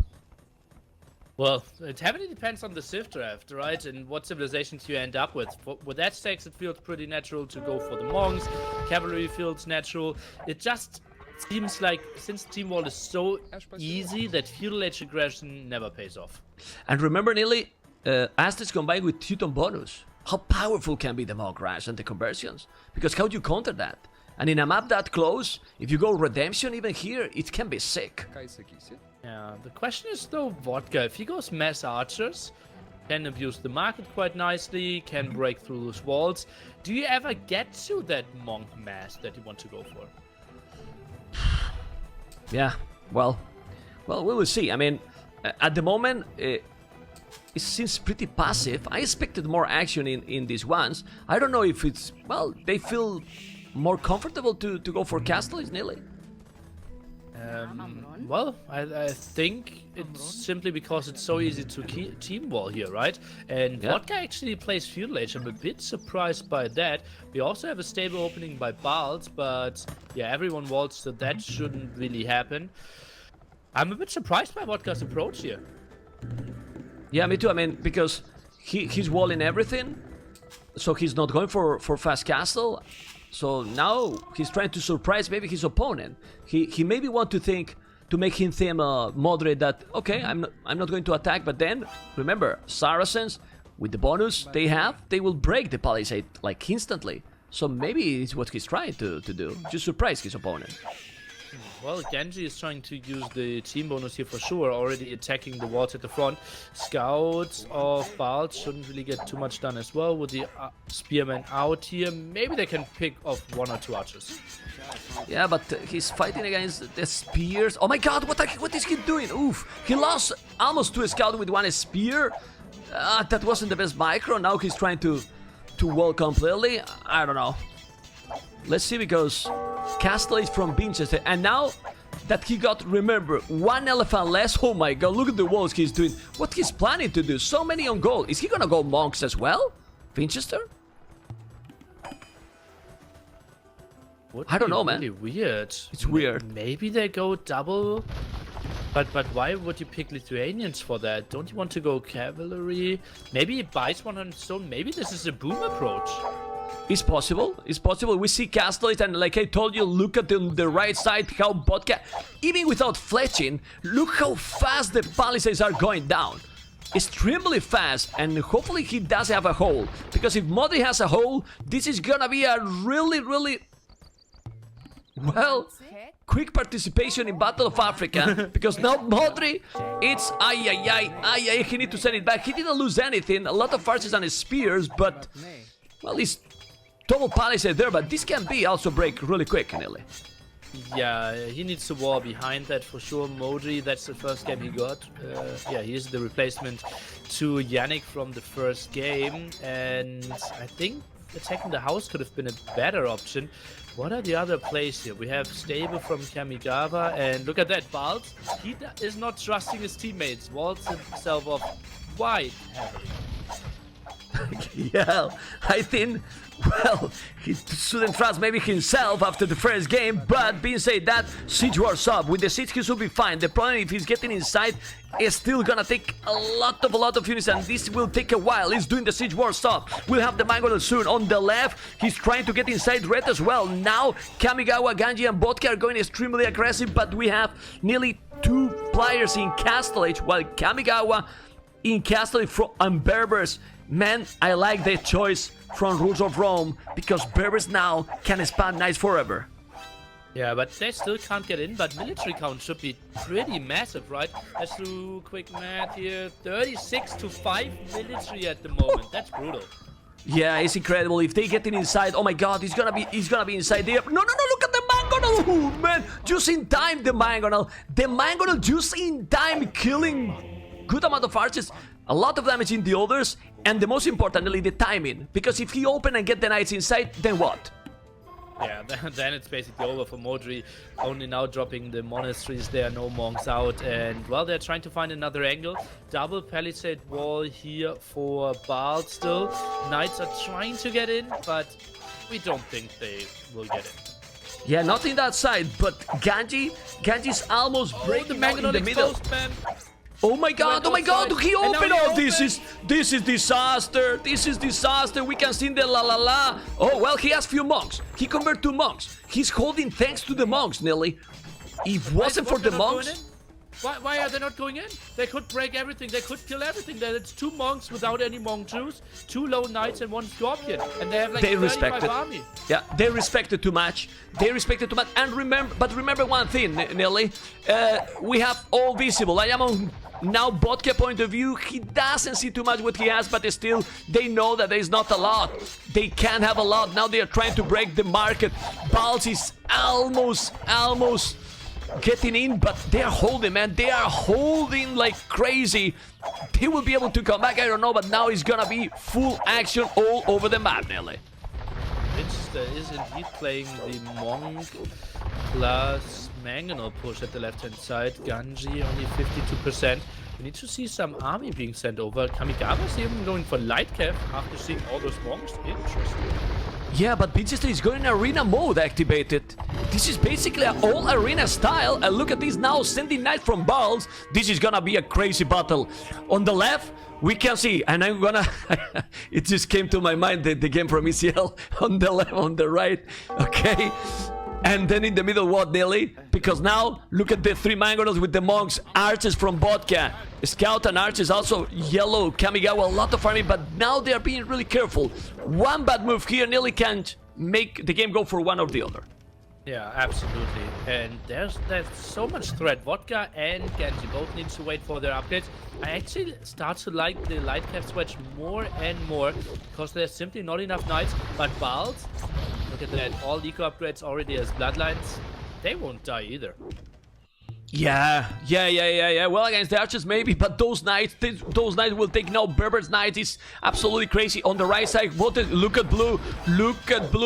Well, it heavily depends on the Civ draft, right? And what civilizations you end up with. With that stakes, it feels pretty natural to go for the monks. Cavalry feels natural. It just seems like, since Team Wall is so easy, that feudal age aggression never pays off. And remember, Nearly, Aztecs combined with Teuton bonus. How powerful can be the monk rush and the conversions? Because how do you counter that? And in a map that close, if you go redemption even here, it can be sick. Yeah, the question is though, Vodka, if he goes mass archers, can abuse the market quite nicely, can break through those walls. Do you ever get to that monk mass that you want to go for? Yeah, well, we will see. I mean, at the moment, it seems pretty passive. I expected more action in these ones. I don't know if it's, well, they feel more comfortable to go for castles, Nearly. Well, I think it's simply because it's so easy to team wall here, right? And Vodka actually plays Feudal Age. I'm a bit surprised by that. We also have a stable opening by Balt, but yeah, everyone walls, so that shouldn't really happen. I'm a bit surprised by Vodka's approach here. Yeah, me too. I mean, because he's walling everything, so he's not going for fast castle. So now he's trying to surprise maybe his opponent. He maybe want to make him think moderate that, okay, I'm not going to attack, but then remember, Saracens with the bonus they have, they will break the palisade like instantly. So maybe it's what he's trying to do, just surprise his opponent. Well, Genji is trying to use the team bonus here for sure, already attacking the walls at the front. Scouts of Balt shouldn't really get too much done as well with the spearmen out here. Maybe they can pick off 1 or 2 archers. Yeah, but he's fighting against the spears. Oh my god, what is he doing? Oof, he lost almost to a scout with 1 spear. That wasn't the best micro. Now he's trying to wall completely. I don't know. Let's see, because Castle is from Winchester, and now that he got, remember, 1 elephant less. Oh my god, look at the walls he's doing. What he's planning to do, so many on gold. Is he gonna go monks as well? Winchester? I don't know, man. Really weird. It's weird. Maybe they go double. But why would you pick Lithuanians for that? Don't you want to go cavalry? Maybe he buys 100 stone. Maybe this is a boom approach. It's possible. It's possible. We see castles, and like I told you, look at the right side, how Vodka, even without fletching, look how fast the palisades are going down. Extremely fast, and hopefully he does have a hole. Because if Modri has a hole, this is gonna be a really, well, quick participation in Battle of Africa. Because now Modri, it's ay, he need to send it back. He didn't lose anything. A lot of archers and spears, but, well, he's double palisade there, but this can be also break really quick, nearly. Yeah, he needs to wall behind that for sure. Modri, that's the first game he got. Yeah, he is the replacement to Yannick from the first game, and I think attacking the house could have been a better option. What are the other plays here? We have Stable from Kamigawa, and look at that, Balz. He is not trusting his teammates. Walls himself off quite heavily. Yeah, I think, well, he shouldn't trust maybe himself after the first game, but being said that, siege wars up. With the siege, he should be fine. The problem, if he's getting inside, is still gonna take a lot of units, and this will take a while. He's doing the siege wars up. We'll have the Mangonel soon. On the left, he's trying to get inside red as well. Now, Kamigawa, Ganji, and Vodka are going extremely aggressive, but we have nearly 2 players in Castle Age, while Kamigawa in Castle Age and Berbers. Man, I like the choice from Rules of Rome, because Berbers now can expand knights forever. Yeah, but they still can't get in, but military count should be pretty massive, right? Let's do quick math here. 36 to 5 military at the moment. That's brutal. Yeah, it's incredible. If they get in inside, oh my god, he's gonna be inside there. No, look at the Mangonel. Oh, man, just in time, the Mangonel. The Mangonel just in time, killing good amount of archers. A lot of damage in the others, and the most importantly, the timing. Because if he open and get the knights inside, then what? Yeah, then it's basically over for Modri. Only now dropping the monasteries there, no monks out. And, well, they're trying to find another angle. Double palisade wall here for Bald still. Knights are trying to get in, but we don't think they will get in. Yeah, not in that side, but Ganji's almost breaking out in the middle. Exposed, man. Oh my god, he opened! Oh, this is disaster. This is disaster. We can see the la. Oh, well, he has few monks. He converted to monks. He's holding thanks to the monks, Nelly. If it wasn't for the monks... Why are they not going in? They could break everything. They could kill everything. It's 2 monks without any monk Jews, 2 lone knights, and 1 scorpion. And they have like 35 army. Yeah, they respected too much. And remember one thing, Nelly. We have all visible. I am on now Vodka point of view. He doesn't see too much what he has, but still, they know that there's not a lot. They can have a lot. Now they are trying to break the market. Balz is almost getting in, but they are holding, man. They are holding like crazy. They will be able to come back, I don't know, but now it's gonna be full action all over the map, Nelly. Winchester is indeed playing the monk plus Mangonel push at the left-hand side. Ganji only 52%. We need to see some army being sent over. Kamigawa is even going for light cav after seeing all those monks. Interesting. Yeah, but Winchester is going arena mode activated. This is basically an all arena style. And look at this now, sending knight from Balz. This is gonna be a crazy battle. On the left, we can see, and I'm gonna... it just came to my mind, the game from ECL. On the left, on the right. Okay. And then in the middle, what, Nelly? Because now, look at the 3 Mangonels with the monks, archers from Vodka, scout and archers, also yellow, Kamigawa, a lot of army, but now they are being really careful. One bad move here, Nelly can't make the game go for one or the other. Yeah, absolutely. And there's so much threat. Vodka and Genji both need to wait for their upgrades. I actually start to like the light cap switch more and more because there's simply not enough knights. But Balz, look at that, all eco upgrades already as bloodlines. They won't die either. Yeah. Well, against the archers maybe, but those knights will take now. Berber's knight is absolutely crazy. On the right side, look at blue,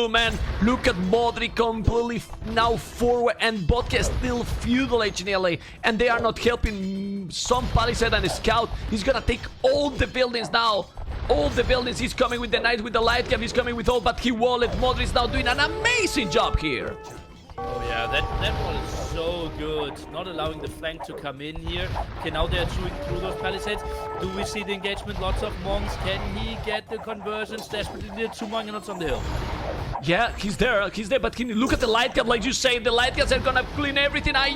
man. Look at Modric completely now forward, and Vodka is still feudal HNLA, and they are not helping. Some palisade and a scout. He's gonna take all the buildings now. All the buildings. He's coming with the knight, with the light cap. He's coming with all, but he won it. Modric is now doing an amazing job here. Oh yeah, that one is so good. Not allowing the flank to come in here. Okay, now they're chewing through those palisades. Do we see the engagement? Lots of monks. Can he get the conversions? Desperately near 2 monks on the hill. Yeah, he's there, but can you look at the light cap? Like you say, the light caps are gonna clean everything. Ay.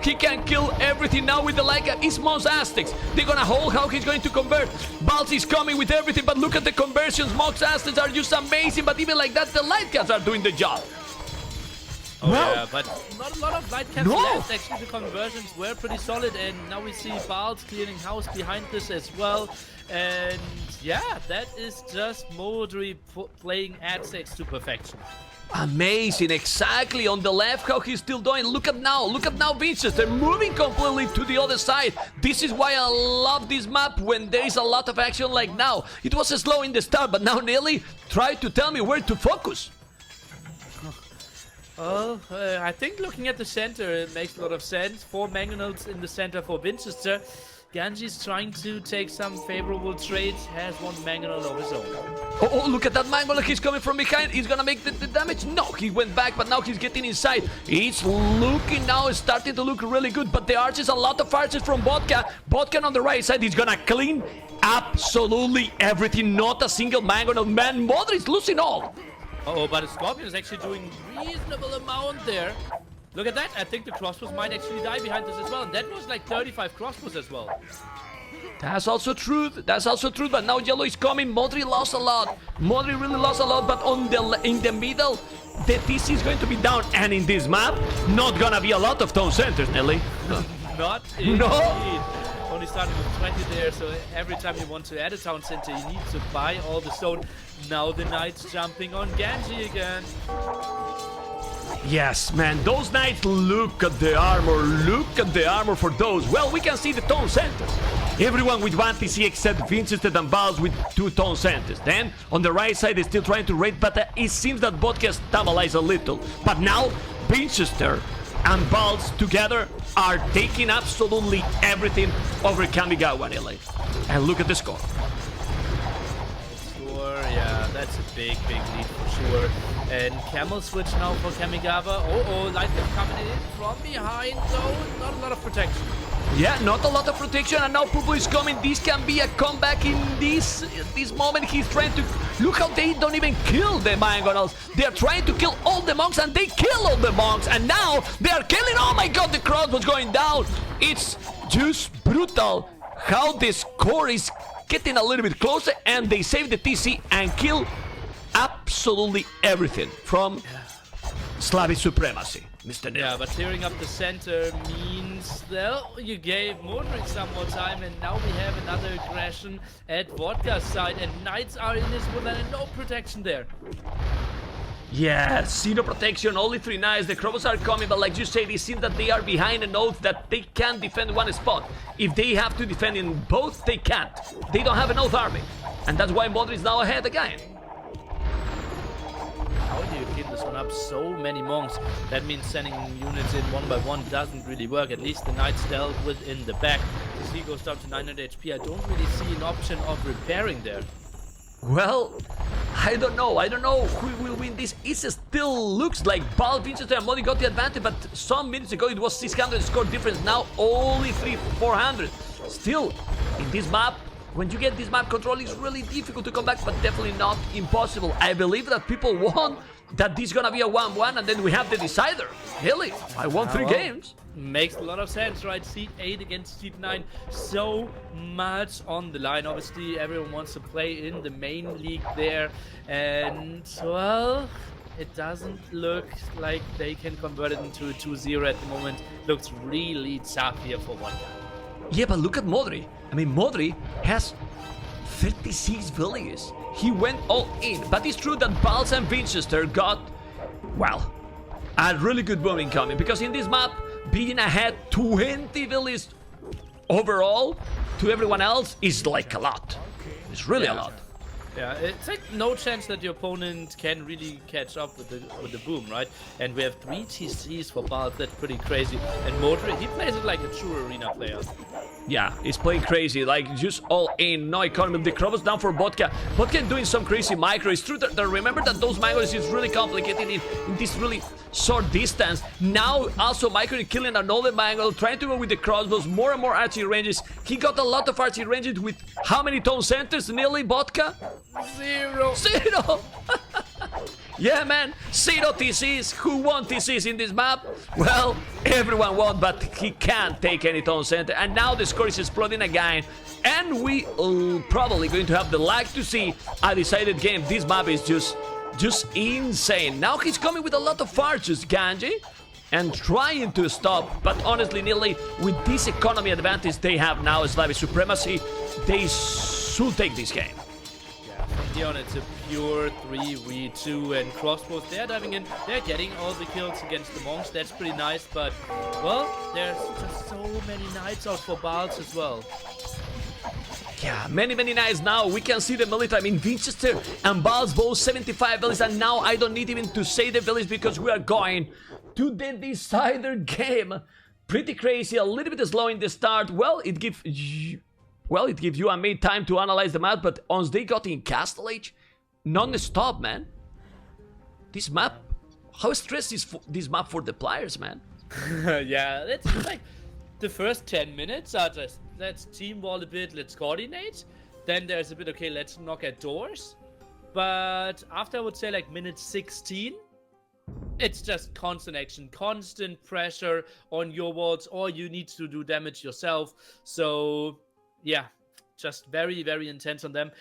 He can kill everything now with the light cap. It's Monks Aztecs. They're gonna hold how he's going to convert. Balz is coming with everything, but look at the conversions. Monks Aztecs are just amazing, but even like that, the light caps are doing the job. Oh yeah, but not a lot of light caps left. Actually, the conversions were pretty solid, and now we see Balz clearing house behind this as well. And yeah, that is just Modri playing Aztecs to perfection. Amazing, exactly. On the left, how he's still doing. Look at now, Vinces. They're moving completely to the other side. This is why I love this map when there is a lot of action like now. It was slow in the start, but now Nelly tried to tell me where to focus. Well, I think looking at the center, it makes a lot of sense. 4 mangonels in the center for Winchester. Ganji's trying to take some favorable trades, has 1 mangonel of his own. Oh, look at that mangonel. He's coming from behind. He's gonna make the damage. No, he went back, but now he's getting inside. He's looking now, starting to look really good, but the archers, a lot of archers from Vodka. Vodka on the right side, he's gonna clean absolutely everything. Not a single mangonel. Man, Modric's losing all. Oh, but the Scorpion is actually doing reasonable amount there. Look at that. I think the crossbows might actually die behind this as well. And that was like 35 crossbows as well. That's also true. But now Yellow is coming. Modri lost a lot. Modri really lost a lot. But in the middle, the TC is going to be down. And in this map, not gonna be a lot of town centers, Nelly. Not indeed. No. Only starting with 20 there, so every time you want to add a town center, you need to buy all the stone. Now the knights jumping on Ganji again. Yes, man, those knights, look at the armor for those. Well, we can see the town centers. Everyone with 1 TC except Winchester and Balz with 2 town centers. Then, on the right side, they're still trying to raid, but it seems that Vodka stabilized a little. But now, Winchester and Balz together are taking absolutely everything over Kamigawa, Nelly. And look at the score. Sure, yeah, that's a big lead for sure. And camel switch now for Kamigawa. Oh, Lightning coming in from behind, though. Not a lot of protection. Yeah, not a lot of protection, and now Purple is coming. This can be a comeback in this moment. He's trying to... Look how they don't even kill the mangonels. They're trying to kill all the monks, and they kill all the monks. And now they are killing... Oh my god, the crowd was going down. It's just brutal how the score is getting a little bit closer, and they save the TC and kill absolutely everything from Slavic Supremacy. Mr. Neil. Yeah, but tearing up the center means, well, you gave Modric some more time, and now we have another aggression at Vodka's side, and Knights are in this one and no protection there. Yeah, zero protection, only 3 knights. The Crobos are coming, but like you said, it seems that they are behind an oath that they can't defend one spot. If they have to defend in both, they can't. They don't have an oath army, and that's why Modric is now ahead again. How do you keep this one up? So many monks. That means sending units in one by one doesn't really work. At least the knights dealt with in the back. As he goes down to 900 HP, I don't really see an option of repairing there. Well, I don't know who will win this. It still looks like Balz, Winchester and Modric got the advantage, but some minutes ago it was 600 score difference. Now only 400. Still, in this map, when you get this map control, it's really difficult to come back, but definitely not impossible. I believe that people want that this is gonna be a 1-1, and then we have the decider. Really, I won 3 games. Makes a lot of sense, right? Seed 8 against Seed 9. So much on the line. Obviously, everyone wants to play in the main league there. And, well, it doesn't look like they can convert it into a 2-0 at the moment. Looks really tough here for one guy. Yeah, but look at Modri. I mean, Modri has 36 villages. He went all in. But it's true that Balz and Winchester got, well, a really good booming coming. Because in this map, being ahead 20 villas overall to everyone else is like a lot. It's really a lot. Yeah, it's like no chance that your opponent can really catch up with the boom, right? And we have 3 TCs for Balt. That's pretty crazy. And Modric, he plays it like a true arena player. Yeah, he's playing crazy, like just all in, no economy. The Krovos down for Vodka. Vodka doing some crazy micro. It's true that remember that those micros is really complicated in this really short distance. Now also micro killing another mangle, trying to go with the crossbows, more and more archery ranges. He got a lot of archery ranges with how many tone centers? Nearly Vodka? 0. Yeah, man, 0 TCs. Who won TCs in this map? Well, everyone won, but he can't take any tone center. And now the score is exploding again. And we probably going to have the luck to see a decided game. This map is just insane. Now he's coming with a lot of archers, Ganji, and trying to stop. But honestly, nearly with this economy advantage they have now, Slavic Supremacy, they should take this game. Leon, it's a pure 3v2, and crossbows, they're diving in, they're getting all the kills against the monks. That's pretty nice, but well, there's just so many knights out for Bals as well. Yeah, many knights now. We can see the military. I mean, Winchester and Bals both 75 villages, and now I don't need even to say the village because we are going to the decider game. Pretty crazy, a little bit slow in the start. Well, it gives you and me time to analyze the map, but once they got in Castle Age, non-stop, man. This map, how stressed is this map for the players, man? Yeah, it's like the first 10 minutes are just, let's team wall a bit, let's coordinate. Then there's a bit, okay, let's knock at doors. But after I would say like minute 16, it's just constant action, constant pressure on your walls, or you need to do damage yourself. So yeah, just very intense on them.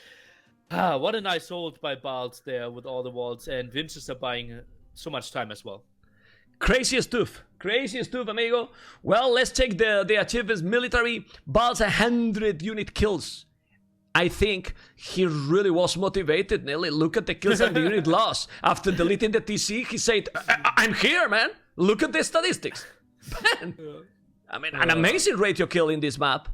Ah, what a nice hold by Balt there with all the walls, and Winchester buying so much time as well. Crazy stuff, amigo. Well, let's check the achievements. Military, Balt's 100 unit kills. I think he really was motivated, Nelly. Look at the kills and the unit loss. After deleting the TC, he said, I'm here, man. Look at the statistics. Man, I mean, an amazing ratio kill in this map.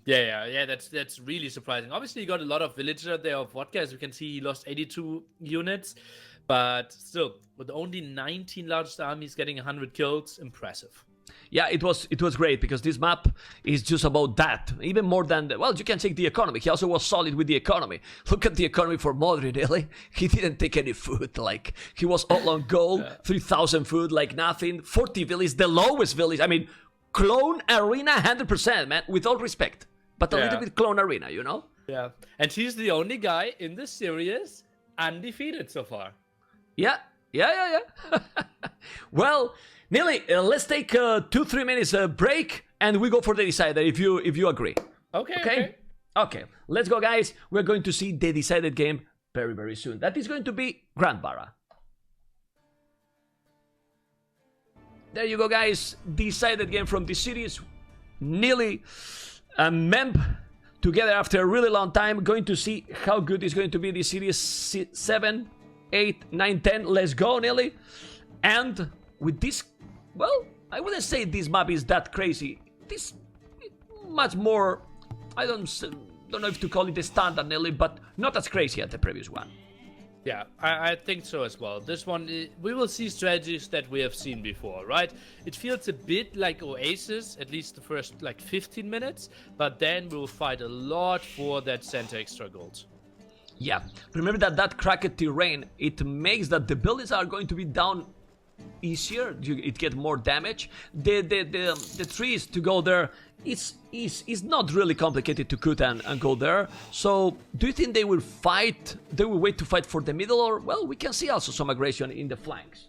Yeah, that's really surprising. Obviously, you got a lot of villager there of Vodka. As you can see, he lost 82 units. But still, with only 19 largest armies getting 100 kills, impressive. Yeah, it was great because this map is just about that. Even more than, well, you can check the economy. He also was solid with the economy. Look at the economy for Modric, really. He didn't take any food. Like, he was all on gold, 3,000 food, like nothing. 40 villages, the lowest village. I mean, clone arena 100%, man, with all respect. But a little bit clone arena, you know? Yeah, and he's the only guy in this series undefeated so far. Yeah. Well, Nili, let's take 2-3 minutes break and we go for the decider if you agree. Okay, let's go, guys. We're going to see the decided game very soon. That is going to be Grand Barra. There you go, guys. Decided game from this series. Nili and Memp together after a really long time. Going to see how good is going to be this series. 7, 8, 9, 10. Let's go, Nili. And with this, well, I wouldn't say this map is that crazy. This much more, I don't know if to call it a standard, Nelly, but not as crazy as the previous one. Yeah, I think so as well. This one, we will see strategies that we have seen before, right? It feels a bit like Oasis, at least the first like 15 minutes, but then we'll fight a lot for that center extra gold. Yeah, remember that cracked terrain, it makes that the buildings are going to be down easier, it get more damage. The trees to go there, it's not really complicated to cut and go there. So do you think they will fight, they will wait to fight for the middle, or well, we can see also some aggression in the flanks?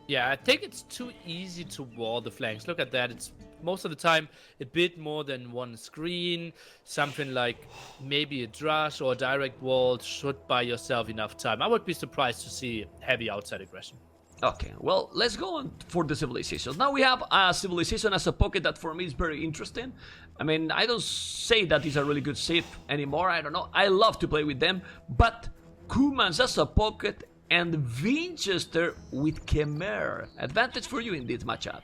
Yeah, I think it's too easy to wall the flanks. Look at that, it's most of the time a bit more than one screen. Something like maybe a drush or a direct wall should buy yourself enough time. I would be surprised to see heavy outside aggression. Okay, well, let's go on for the civilizations. Now we have a civilization as a pocket that for me is very interesting. I mean, I don't say that is a really good civ anymore, I don't know. I love to play with them, but Kumans as a pocket and Winchester with Khmer. Advantage for you in this matchup.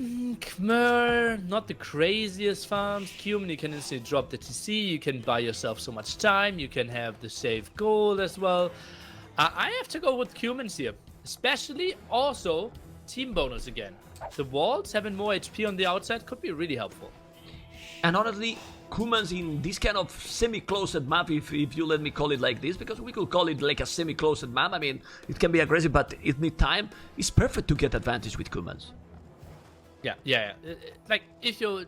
Khmer, not the craziest farms. Cumin, you can instantly drop the TC. You can buy yourself so much time. You can have the safe gold as well. I have to go with Cumins here. Especially also team bonus again. The walls having more HP on the outside could be really helpful. And honestly, Kumans in this kind of semi-closed map, if you let me call it like this, because we could call it like a semi-closed map. I mean, it can be aggressive, but it needs time. It's perfect to get advantage with Kumans. Yeah. Like, if your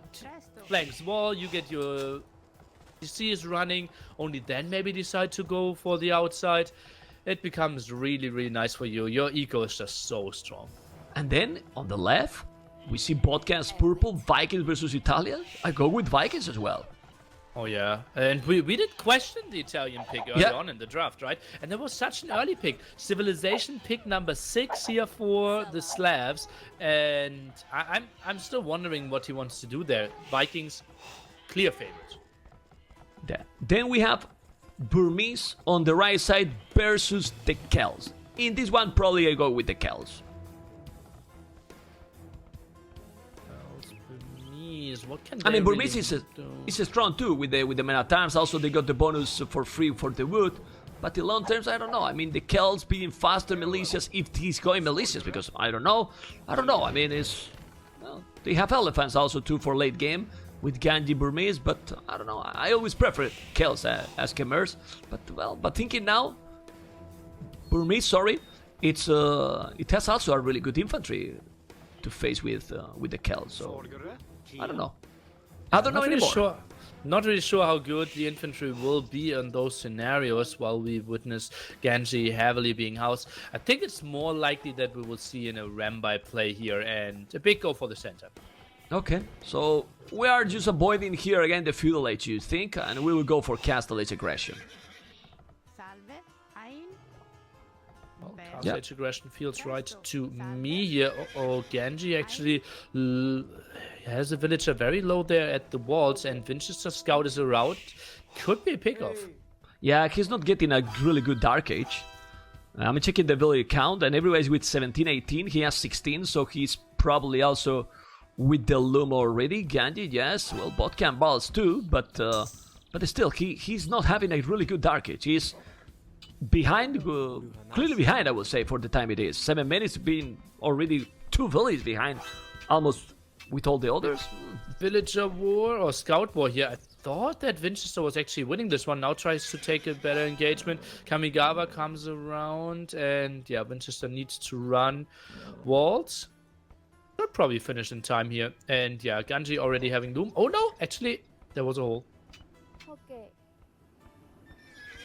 flanks wall, you get your TC is running, only then maybe decide to go for the outside. It becomes really, really nice for you. Your eco is just so strong. And then, on the left, we see Botcast Purple, Vikings versus Italians. I go with Vikings as well. Oh yeah, and we did question the Italian pick early on in the draft, right? And there was such an early pick. Civilization pick number 6 here for the Slavs. And I'm still wondering what he wants to do there. Vikings, clear favorite. Then we have Burmese on the right side versus the Kells. In this one, probably I go with the Kells. What can I mean, really Burmese is strong too with the men at arms. Also, they got the bonus for free for the wood. But in long terms, I don't know. I mean, the Kells being faster militias if he's going militias, because I don't know. I mean, they have elephants also too for late game with Ganji Burmese, but I don't know. I always prefer Kells as Khmers. But thinking now, Burmese, it has also a really good infantry to face with the Kells. So I don't know. I don't know anymore. Not really sure how good the infantry will be in those scenarios while we witness Genji heavily being housed. I think it's more likely that we will see in a Rambai play here and a big go for the center. Okay, so we are just avoiding here again the feudal age, you think, and we will go for castle age aggression. Castle age aggression feels right to me here. Genji actually has a villager very low there at the walls, and Winchester Scout is around. Could be a pickoff. Yeah, he's not getting a really good Dark Age. I'm checking the village count, and everybody's with 17, 18. He has 16, so he's probably also with the Loom already. Genji, yes, well, bot can balls too, but still, he's not having a really good Dark Age. He's behind, clearly behind, I would say, for the time it is. 7 minutes being already 2 villages behind, almost with all the others. Villager war or scout war here. I thought that Winchester was actually winning this one. Now tries to take a better engagement. Kamigawa comes around, and yeah, Winchester needs to run walls. They'll probably finish in time here. And yeah, Ganji already having Loom. Oh no, actually, there was a hole.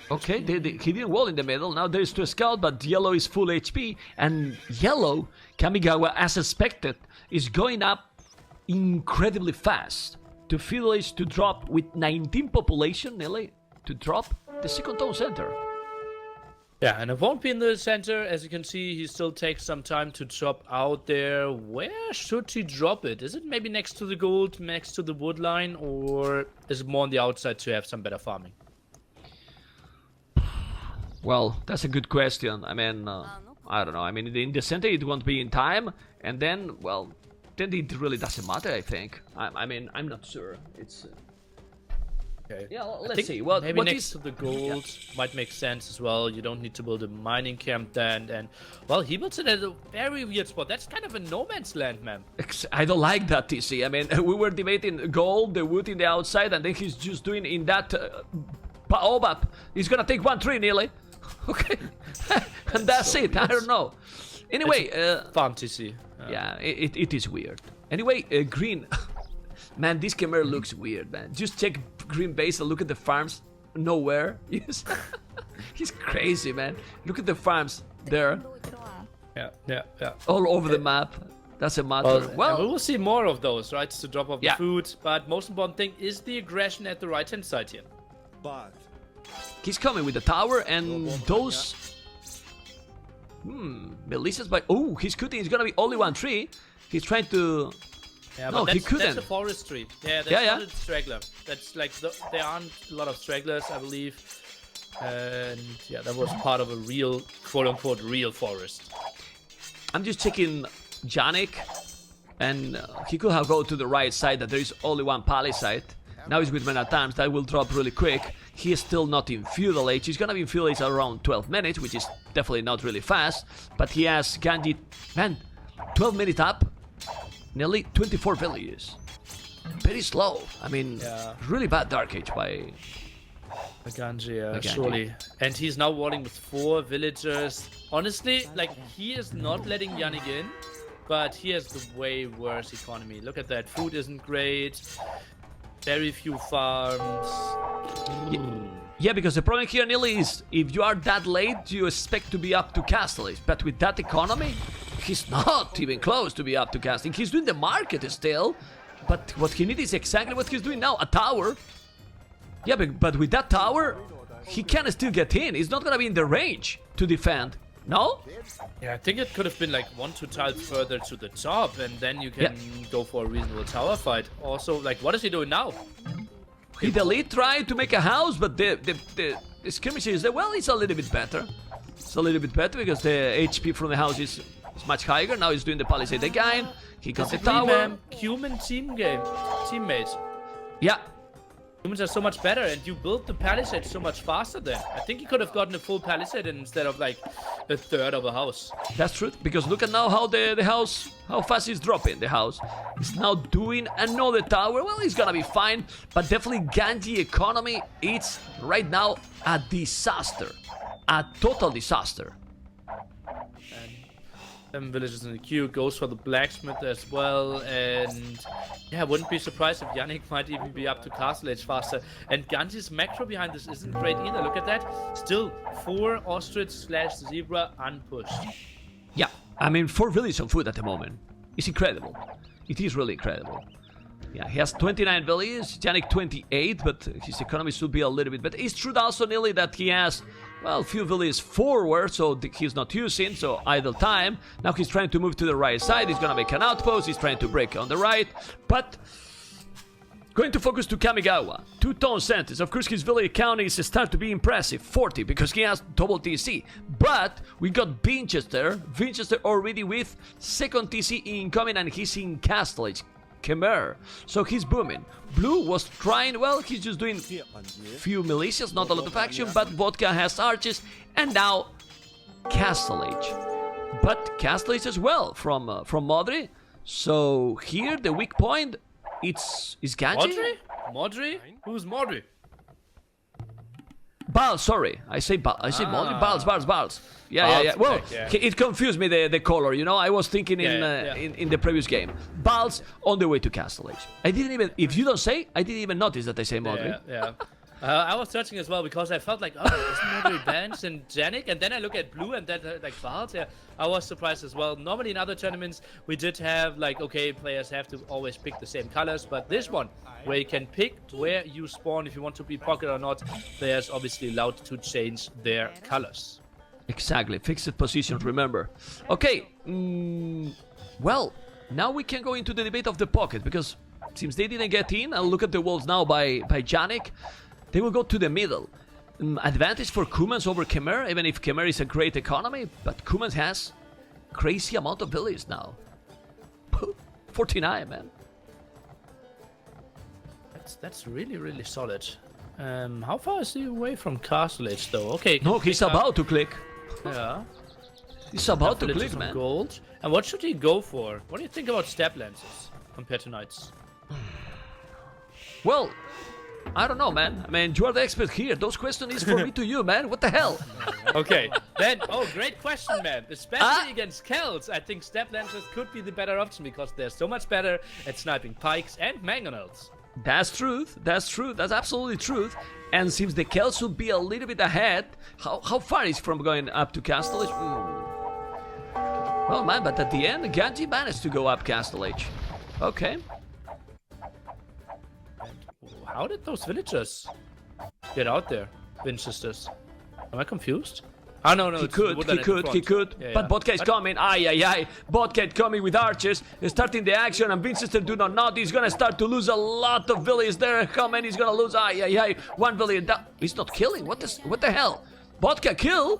Okay, he didn't wall in the middle. Now there's 2 scout, but yellow is full HP. And yellow, Kamigawa, as expected, is going up incredibly fast. To village to drop with 19 population, nearly, to drop the second town center. Yeah, and it won't be in the center. As you can see, he still takes some time to drop out there. Where should he drop it? Is it maybe next to the gold, next to the wood line, or is it more on the outside to have some better farming? Well, that's a good question. I mean, I don't know. I mean, in the center it won't be in time, and then, well, then it really doesn't matter, I think. I mean, I'm not sure. It's... Okay. Yeah, let's see. Well, maybe next to the gold might make sense as well. You don't need to build a mining camp then. And, well, he builds it at a very weird spot. That's kind of a no man's land, man. I don't like that, TC. I mean, we were debating gold, the wood in the outside, and then he's just doing in that... Baobab. He's gonna take 1 tree nearly. Okay. And that's it. I don't know. Anyway, fun to see. Yeah, it is weird. Anyway, green. Man, this camera looks weird, man. Just check green base and look at the farms. Nowhere. Yes. He's crazy, man. Look at the farms there. Yeah. All over the map. That's a matter. Well, we will see more of those, right? To drop off the food. But most important thing is the aggression at the right-hand side here. But he's coming with the tower and those... Melissa's by... Oh, he's cutting. He's gonna be only 1 tree. He's trying to... Yeah, no, but he couldn't. That's a forestry. Yeah, that's not a straggler. That's like... there aren't a lot of stragglers, I believe. And yeah, that was part of a real, quote-unquote, real forest. I'm just checking Janik. And he could have go to the right side, that there is only one palisade. Now he's with men-at-arms, that will drop really quick. He is still not in feudal age. He's gonna be in feudal age around 12 minutes, which is definitely not really fast. But he has Ganji, man, 12 minutes up, nearly 24 villages. Very slow. I mean, really bad Dark Age by Ganji, surely. And he's now walling with 4 villagers. Honestly, like, he is not letting Yannick in, but he has the way worse economy. Look at that. Food isn't great. Very few farms. Yeah, because the problem here, Nearly, is if you are that late, you expect to be up to Castle Age. But with that economy, he's not even close to be up to casting. He's doing the market still. But what he needs is exactly what he's doing now, a tower. Yeah, but with that tower, he can still get in. He's not gonna be in the range to defend. No? Yeah, I think it could have been like 1-2 tiles further to the top, and then you can go for a reasonable tower fight. Also, like, what is he doing now? He delete tried to make a house, but the skirmish is there. Well, it's a little bit better. It's a little bit better because the HP from the house is much higher. Now he's doing the palisade again. He got the tower. Human teammates. Yeah. Humans are so much better, and you build the palisade so much faster then. I think he could have gotten a full palisade instead of like a third of a house. That's true, because look at now how the house, how fast he's dropping the house. He's now doing another tower. Well, he's gonna be fine, but definitely Ganji economy, it's right now a disaster. A total disaster. And 7 villages in the queue, goes for the blacksmith as well, and yeah, wouldn't be surprised if Yannick might even be up to Castle Age faster. And Ganji's macro behind this isn't great either. Look at that. Still 4 ostrich/zebra unpushed. Yeah, I mean 4 villages on foot at the moment. It's incredible. It is really incredible. Yeah, he has 29 villages, Yannick 28, but his economy should be a little bit better. It's true also, Nearly, that he has, well, few villages forward, so he's not using, so idle time. Now he's trying to move to the right side, he's gonna make an outpost, he's trying to break on the right, but going to focus to Kamigawa. 2 town centers. Of course, his village count is start to be impressive, 40, because he has double TC. But we got Winchester already with 2nd TC incoming, and he's in Castle Age. Khmer. So he's booming. Blue was trying, well, he's just doing few militias, not a lot of action, but Vodka has archers, and now Castle Age. But Castle Age as well from Modri. So here the weak point, is Ganji? Modri? Who's Modri? Bal, sorry, I say Modri. Bals. Yeah. Well, it confused me the color. You know, I was thinking in the previous game. Bals on the way to Castle Age. I didn't even. If you don't say, I didn't even notice that I say Modri. Yeah. I was searching as well because I felt like, oh, isn't Modri Bench and Janik? And then I look at blue and then like Bals. Yeah, I was surprised as well. Normally in other tournaments we did have like, okay, players have to always pick the same colors, but this one where you can pick where you spawn if you want to be pocket or not, players obviously allowed to change their colors. Exactly, fixed position. Remember. Okay. Well, now we can go into the debate of the pocket because since they didn't get in, and look at the walls now by Janik. They will go to the middle. Advantage for Kumans over Khmer, even if Khmer is a great economy, but Kumans has crazy amount of villages now. 49, man. That's really solid. How far is he away from Castle Age though? Okay. No, he's about to click. Yeah. He's about to click, man. Gold. And what should he go for? What do you think about step lances compared to knights? Well, I don't know, man. I mean, you are the expert here. Those questions is for me to you, man. What the hell? Okay, then, great question, man. Especially against Celts, I think step lancers could be the better option because they're so much better at sniping pikes and mangonels. That's truth. That's absolutely truth. And since the Celts will be a little bit ahead, how far is from going up to Castle Age? Well, man, but at the end, Ganji managed to go up Castle Age. Okay. How did those villagers get out there, Winchesters? Am I confused? Oh, no, he could. Yeah, but Botka is coming. Ay. Botka coming with archers, starting the action, and Winchester do not know. He's gonna start to lose a lot of villages there. How many he's gonna lose? Ay. 1 village down. He's not killing. What the hell? Botka kill.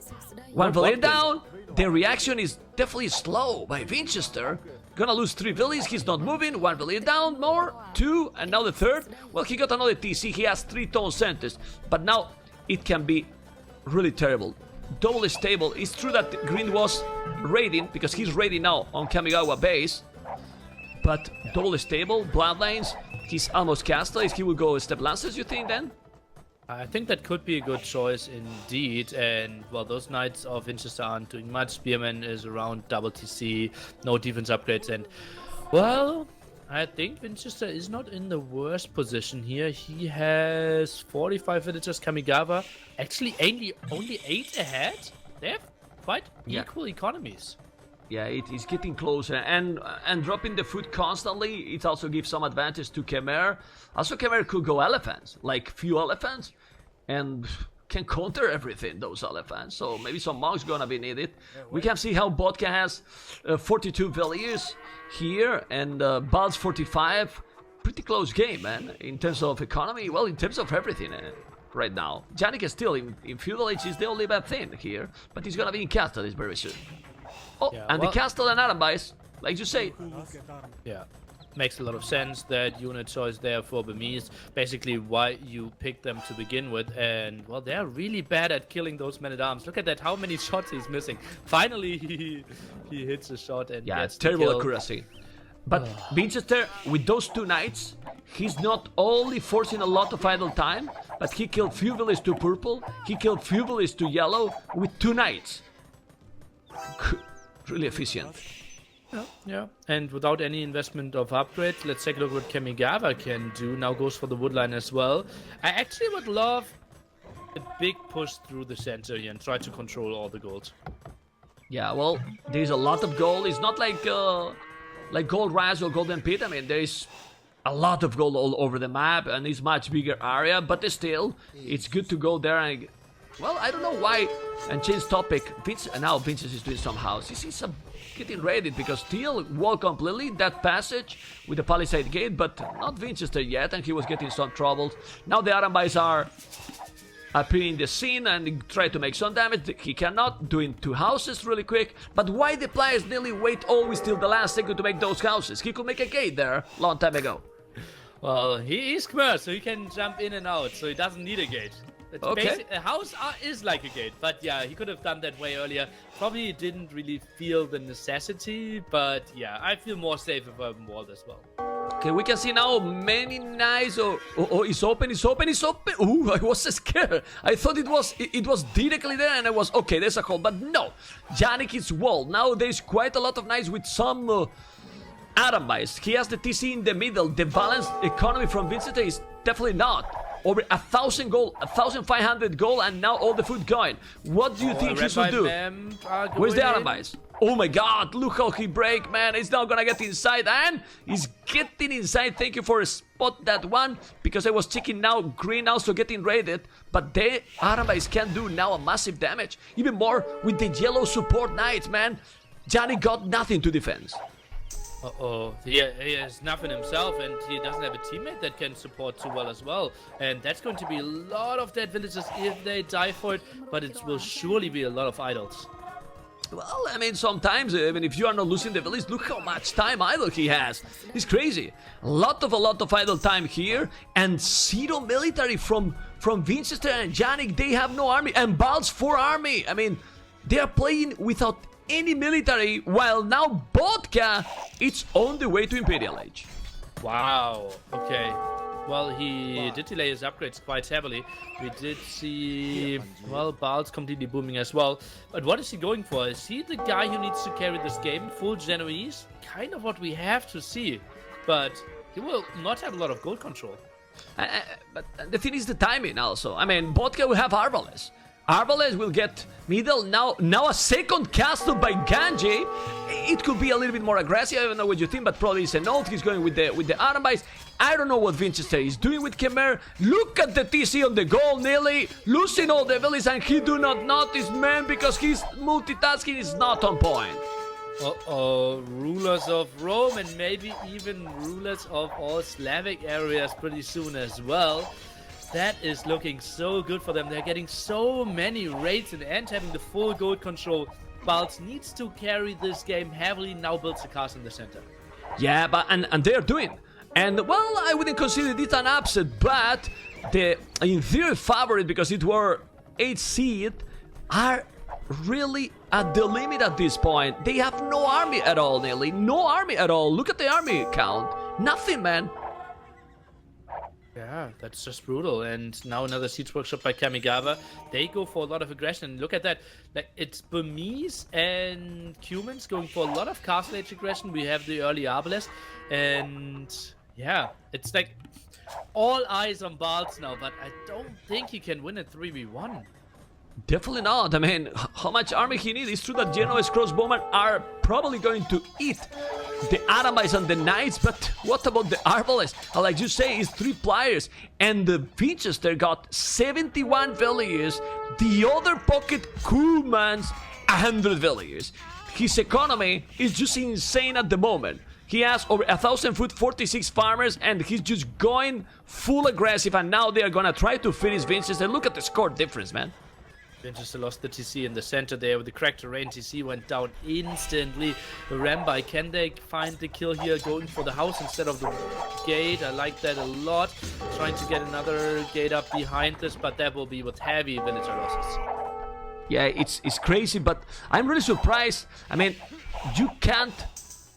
1 village down. The reaction is definitely slow by Winchester. Gonna lose 3 villies, he's not moving. 1 village down, more, 2, and now the 3rd. Well, he got another TC, he has 3 tone centers. But now it can be really terrible. Double stable. It's true that Green was raiding, because he's raiding now on Kamigawa base. But double stable, bloodlines, he's almost castless. He will go step lancers, you think, then? I think that could be a good choice indeed, and well, those Knights of Winchester aren't doing much. Spearman is around double TC, no defense upgrades, and well, I think Winchester is not in the worst position here. He has 45 villagers. Kamigawa actually only 8 ahead. They have quite equal economies. Yeah, it is getting closer, and dropping the food constantly, it also gives some advantage to Khmer. Also, Khmer could go elephants, like few elephants, and can counter everything, those elephants. So maybe some monks gonna be needed. We can see how Vodka has 42 values here, and Bal's 45. Pretty close game, man, in terms of economy, well, in terms of everything. Right now, Janik is still in feudal age, is the only bad thing here, but he's gonna be in castle very soon. Oh, yeah, and well, the castle and Arambais, like you say. Yeah, makes a lot of sense, that unit choice there for Burmese. Basically why you picked them to begin with, and well, they're really bad at killing those men-at-arms. Look at that, how many shots he's missing. Finally, he hits a shot and gets the terrible kill. accuracy. But Winchester, with those 2 knights, he's not only forcing a lot of idle time, but he killed few villages to purple, he killed few villages to yellow with 2 knights. Really efficient. Yeah, and without any investment of upgrades, let's take a look what Kamigawa can do. Now goes for the woodline as well. I actually would love a big push through the center here and try to control all the gold. Yeah, well, there's a lot of gold. It's not like Gold Rise or Golden Pit. I mean, there is a lot of gold all over the map, and it's much bigger area, but still, it's good to go there and... Well, I don't know why, and change topic, now Vinces is doing some houses. He's getting raided because Teal walled completely that passage with the palisade gate, but not Winchester yet, and he was getting some troubles. Now the Arambais are appearing in the scene and try to make some damage. He cannot, doing 2 houses really quick, but why the players nearly wait always till the last second to make those houses? He could make a gate there long time ago. Well, he is Khmer, so he can jump in and out, so he doesn't need a gate. Okay. A house is like a gate, but yeah, he could have done that way earlier. Probably didn't really feel the necessity, but yeah, I feel more safe if I'm walled as well. Okay, we can see now many knights. Oh, it's open. Ooh, I was scared. I thought it was directly there, and I was okay. There's a hole, but no. Janik is walled. Now there's quite a lot of knights with some Arambais. He has the TC in the middle. The balanced economy from Vincent is definitely not. Over 1,000 gold, 1,500 gold, and now all the food going. What do you think he should do? Where's the Arambais? Oh my god, look how he break, man. He's now gonna get inside, and he's getting inside. Thank you for spot that one, because I was checking now. Green also getting raided, but the Arambais can do now a massive damage. Even more with the yellow support knights, man. Johnny got nothing to defend. Uh-oh, he has nothing himself, and he doesn't have a teammate that can support too well as well. And that's going to be a lot of dead villagers if they die for it, but it will surely be a lot of idols. Well, I mean, sometimes, even if you are not losing the village, look how much time idle he has. It's crazy. A lot of idle time here, and 0 military from Winchester and Janik. They have no army, and Bal's 4 army. I mean, they are playing without any military, while now Vodka it's on the way to Imperial Age. Wow, okay. Well, he did delay his upgrades quite heavily. We did see, well, Bal's completely booming as well. But what is he going for? Is he the guy who needs to carry this game? Full Genoese? Kind of what we have to see. But he will not have a lot of gold control. But the thing is the timing also. I mean, Vodka will have Arbalest. Arbalest will get middle. Now a second castle by Ganji. It could be a little bit more aggressive. I don't know what you think, but probably it's a note. He's going with the Arambais. I don't know what Winchester is doing with Khmer. Look at the TC on the goal, nearly losing all the villages, and he do not notice, man, because his multitasking is not on point. Uh-oh, rulers of Rome, and maybe even rulers of all Slavic areas pretty soon as well. That is looking so good for them. They're getting so many raids and having the full gold control Balz needs to carry this game heavily, now builds a castle in the center. Yeah, but and they're doing. And well, I wouldn't consider it an upset, but the in theory favorite, because it were 8 seed, are really at the limit at this point. They have no army at all, Nelly. No army at all. Look at the army count. Nothing, man. Yeah, that's just brutal. And now another siege workshop by Kamigawa. They go for a lot of aggression. Look at that. Like, it's Burmese and Cumans going for a lot of castle age aggression. We have the early Arbalest. And yeah, it's like all eyes on Balz now, but I don't think he can win a 3v1. Definitely not. I mean, how much army he needs? It's true that Genoese crossbowmen are probably going to eat the Aramites and the Knights, but what about the Arbalest? Like you say, it's 3 players, and the Winchester got 71 villagers, the other pocket Cumans 100 villagers. His economy is just insane at the moment. He has over 1,000 foot, 46 farmers, and he's just going full aggressive, and now they are gonna try to finish Winchester. Look at the score difference, man. Winchester lost the TC in the center there with the cracked terrain. TC went down instantly. Rambai, can they find the kill here going for the house instead of the gate? I like that a lot. Trying to get another gate up behind this, but that will be with heavy villager losses. Yeah, it's crazy, but I'm really surprised. I mean, you can't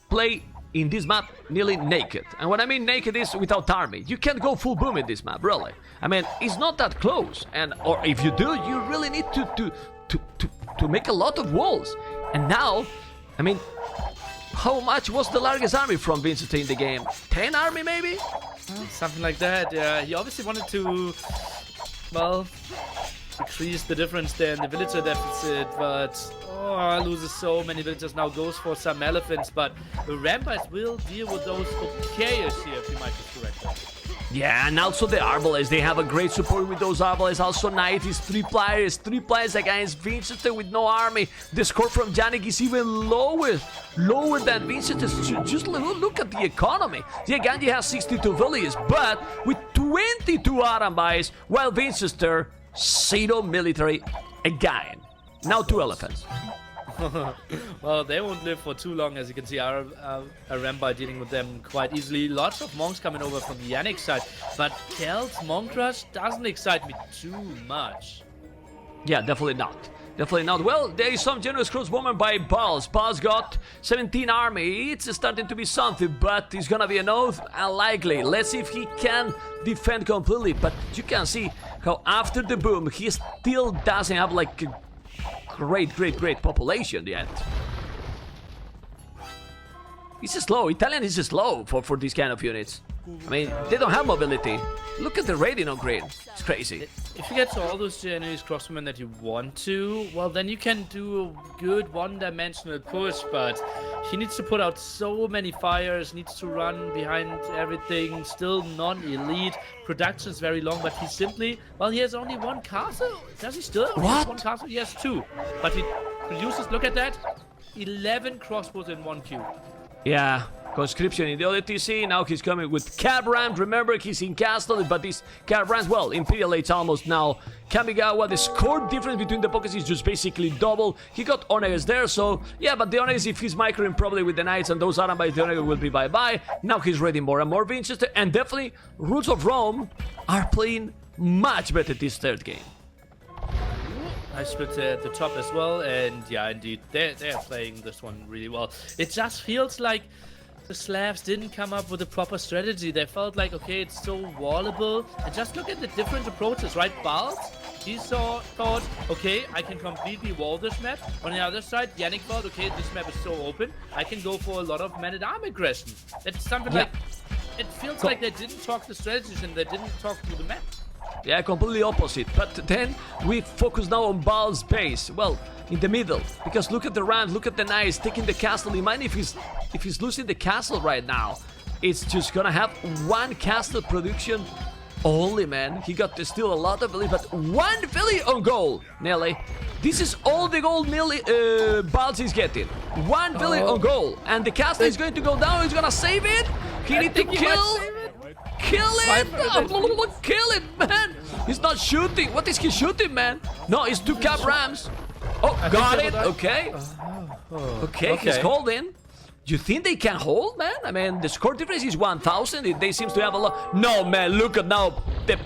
play in this map nearly naked. And what I mean naked is without army. You can't go full boom in this map, really. I mean, it's not that close. And or if you do, you really need to make a lot of walls. And now, I mean, how much was the largest army from Winchester in the game? 10 army maybe? Something like that. Yeah, he obviously wanted to, well, decrease the difference there in the villager deficit, but loses so many villagers. Now goes for some elephants, but the Rampires will deal with those Chaos here, if you might be correct. Yeah, and also the Arbalests, they have a great support with those Arbalests. Also Knight is 3 players against Winchester with no army. The score from Yannick is even lower than Winchester's. Just look at the economy. The Gandhi has 62 villages, but with 22 Arambais, while Winchester 0 military again. Now 2 elephants. Well, they won't live for too long, as you can see. Rambai dealing with them quite easily. Lots of monks coming over from the Yannick side, but Kel's monk rush doesn't excite me too much. Yeah, definitely not. Definitely not. Well, there is some generous crossbowman by Balz. Balz got 17 army. It's starting to be something, but it's gonna be an oath unlikely. Let's see if he can defend completely. But you can see how after the boom, he still doesn't have like a great population yet. It's slow. Italian is slow for these kind of units. I mean, they don't have mobility. Look at the rating on green. It's crazy. If you get to all those Genoese crossbowmen that you want to, well, then you can do a good one-dimensional push, but he needs to put out so many fires, needs to run behind everything, still non-elite. Production is very long, but he simply, well, he has only 1 castle. Does he still have 1 castle? He has 2. But he produces, look at that, 11 crossbows in 1 queue. Yeah, conscription in the other TC. Now he's coming with cab rams. Remember, he's in castle, but these cab rams, well, Imperial Age almost now. Kamigawa, the score difference between the pockets is just basically double. He got Onegas there, so yeah, but the Onegas, if he's microing probably with the Knights and those Arambais, the Onegas will be bye-bye. Now he's ready more and more Winchester, and definitely Roots of Rome are playing much better this 3rd game. I split at the top as well, and yeah, indeed, they're playing this one really well. It just feels like the Slavs didn't come up with a proper strategy. They felt like, okay, it's so wallable, and just look at the different approaches, right? Balz, he thought, okay, I can completely wall this map. On the other side, Yannick thought, okay, this map is so open, I can go for a lot of man-at-arm aggression. It's something like, it feels like they didn't talk the strategies and they didn't talk through the map. Yeah, completely opposite. But then we focus now on Balz's base. Well, in the middle, because look at the Rams, look at the Knights taking the castle. Imagine if he's losing the castle right now. It's just gonna have 1 castle production only, man. He got to steal a lot of village, but 1 village on goal, Nelly. This is all the gold Balz is getting. 1 village on goal, and the castle is going to go down. He's gonna save it. He needs to kill it! Kill it, man! He's not shooting. What is he shooting, man? No, it's 2 cab rams. Oh, I got think it. they will die. Okay. Okay, okay. he's holding. You think they can hold, man? I mean, the score difference is 1,000. They seems to have a lot. No, man, look at now. The